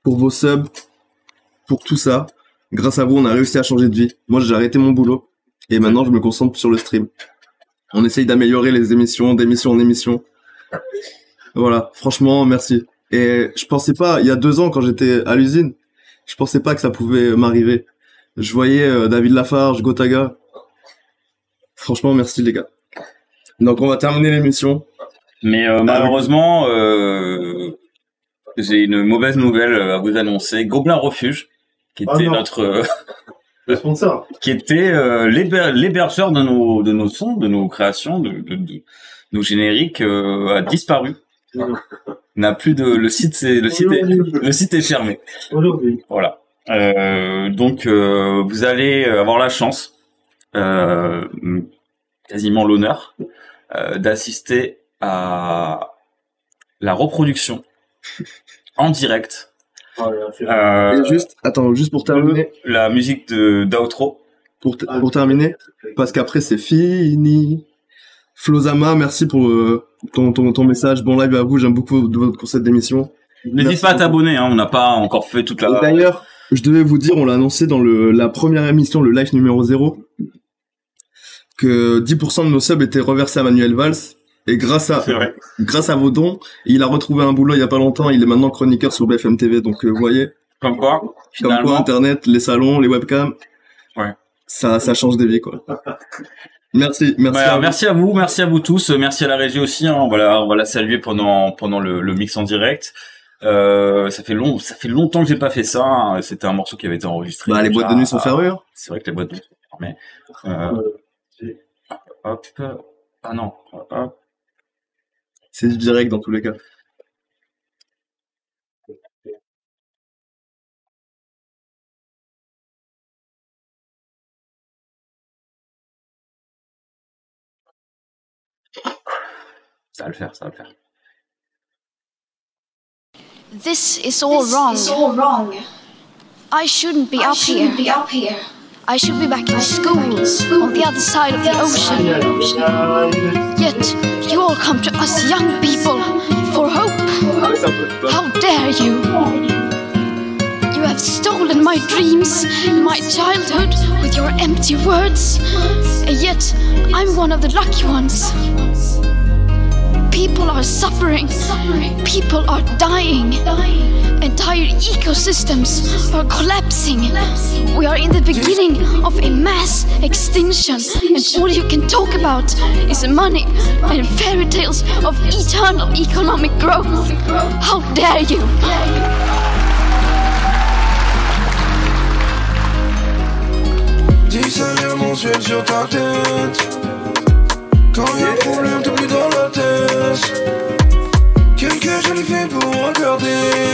Speaker 3: pour vos subs, pour tout ça. Grâce à vous, on a réussi à changer de vie. Moi, j'ai arrêté mon boulot et maintenant je me concentre sur le stream. On essaye d'améliorer les émissions, d'émission en émission. Voilà, franchement, merci. Et je pensais pas, il y a 2 ans quand j'étais à l'usine, je pensais pas que ça pouvait m'arriver. Je voyais David Lafarge, Gotaga. Franchement, merci les gars. Donc on va terminer l'émission.
Speaker 11: Mais malheureusement, j'ai une mauvaise nouvelle à vous annoncer. Gobelin Refuge, qui était notre
Speaker 3: le sponsor,
Speaker 11: qui était l'hébergeur de nos sons, de nos créations, de nos génériques, a disparu. N'a plus de le site est fermé.
Speaker 3: Aujourd'hui.
Speaker 11: Voilà. Donc vous allez avoir la chance, quasiment l'honneur, d'assister à la reproduction en direct.
Speaker 3: Et juste pour terminer,
Speaker 11: la musique d'outro.
Speaker 3: Pour terminer, parce qu'après c'est fini. Flozama, merci pour ton message. Bon live à vous, j'aime beaucoup votre concept d'émission.
Speaker 11: N'hésite pas à t'abonner, hein, on n'a pas encore fait toute la...
Speaker 3: Et d'ailleurs, je devais vous dire, on l'a annoncé dans la première émission, le live numéro 0, que 10% de nos subs étaient reversés à Manuel Valls. Et grâce à vos dons, il a retrouvé un boulot il y a pas longtemps, il est maintenant chroniqueur sur BFM TV, donc vous voyez.
Speaker 11: Comme quoi,
Speaker 3: Internet, les salons, les webcams.
Speaker 11: Ouais.
Speaker 3: Ça change des vies, quoi. Merci
Speaker 11: à vous tous, merci à la régie aussi, hein. On va la saluer pendant le mix en direct. Ça fait longtemps que j'ai pas fait ça, hein. C'était un morceau qui avait été enregistré.
Speaker 3: Les boîtes de nuit sont fermées, hein.
Speaker 11: C'est vrai que les boîtes de nuit sont fermées. Hop. Ah non, hop.
Speaker 3: C'est du direct dans tous les cas.
Speaker 11: Ça va le faire.
Speaker 21: This is all wrong. I shouldn't be up here. I should be back in school on the other side of the ocean. Yet you all come to us young people for hope. How dare you? You have stolen my dreams, my childhood with your empty words. And yet I'm one of the lucky ones. People are suffering. People are dying. Entire ecosystems are collapsing. We are in the beginning of a mass extinction, and all you can talk about is money and fairy tales of eternal economic growth. How dare you?
Speaker 1: Dis salaire mensuel sur ta tête. Quand y'a un problème, t'es plus dans la tête. Quelques jolis faits pour regarder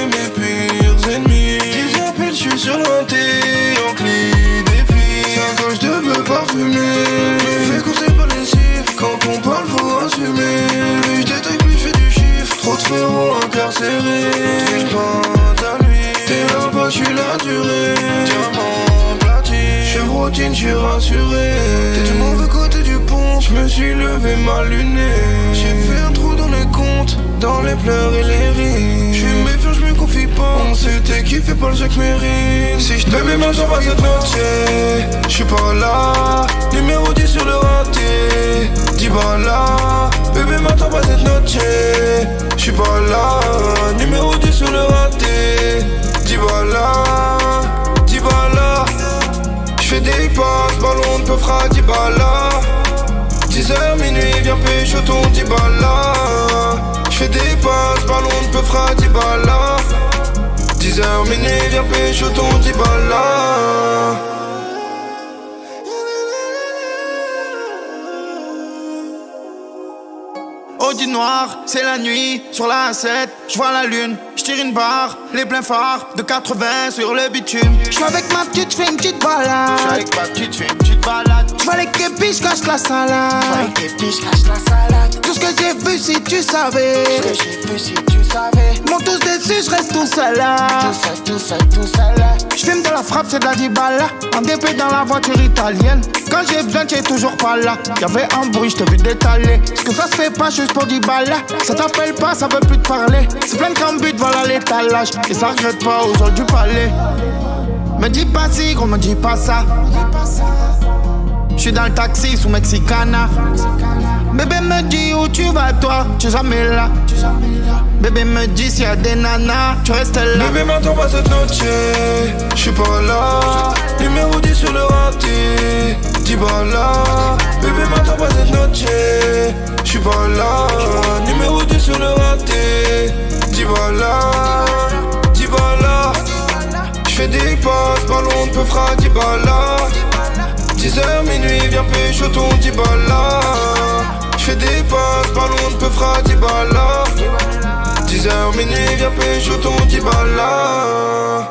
Speaker 1: mes pires ennemis. 10 appels, j'suis sur l'inté, en clé défi. 5 coches de bœuf parfumé. Je fais conseil par les chiffres. Quand on parle, faut assumer. Plus j'détaille, plus j'fais du chiffre. Trop de frérots incarcérés. Fais à lui. T'es là-bas, j'suis la durée. Diamant platine. Chevrotine, j'suis rassuré. T'es du mauvais côté du pont. J'me suis levé mal luné. J'ai fait un trou dans les comptes, dans les pleurs et les rires. J'suis méfiant, j'me confie pas. On s'était kiffé par le Jacques Mérine. Si j't'aimais mal, j'en passe cette noche. J'suis pas là. Numéro 10 sur le raté. 10 balles. Bébé, m'attends pas cette noche. J'suis pas là. Numéro 10 sur le raté. 10 balles. 10 balles. J'fais des passes, ballon de peu fera 10 balles. 10h minuit, viens pécho ton 10 balles. J'fais des passes, ballon de peu fera 10 balles. 10h minuit, viens pécho ton 10 balles.
Speaker 22: Audi noir, c'est la nuit, sur la A7, j'vois la lune, j'tire une barre, les pleins phares de 80 sur le bitume. J'suis avec ma petite, j'fais une petite balade. J'suis avec ma petite, j'fais une petite balade. J'vois les képis, j'cache la salade. J'vois les képis, j'cache la salade. Tout ce que j'ai vu si tu savais. Tout ce que j'ai vu si tu savais. Monte tous dessus, j'reste tout seul là. Tout seul là. J'fume de la frappe, c'est de la 10 balles. En DP dans la voiture italienne. Quand j'ai besoin, t'es toujours pas là. Y'avait un bruit, j't'ai vu détaler. Ce que ça se fait pas juste pour 10 balles. Ça t'appelle pas, ça veut plus te parler. C'est plein de cambutes, voilà l'étalage. Et ça regrette pas aux autres du palais. Me dis pas si, gros, me dis pas ça. J'suis dans le taxi sous Mexicana. Bébé me dit où tu vas toi, tu es jamais là. Bébé me dit s'il y a des nanas, tu restes là.
Speaker 1: Bébé m'attends pas cette noche, j'suis pas là. Numéro 10 sur le raté, 10 balles. Bébé m'attends pas cette noche, j'suis pas là. Numéro 10 sur le raté, 10 balles. 10 balles. J'fais des passes, ballon de peu fera 10 balles. 10h minuit, viens pécho ton 10 balles. J'fais des passes, ballon de peu fera 10 balles. 10h minuit, viens pécho ton 10 balles.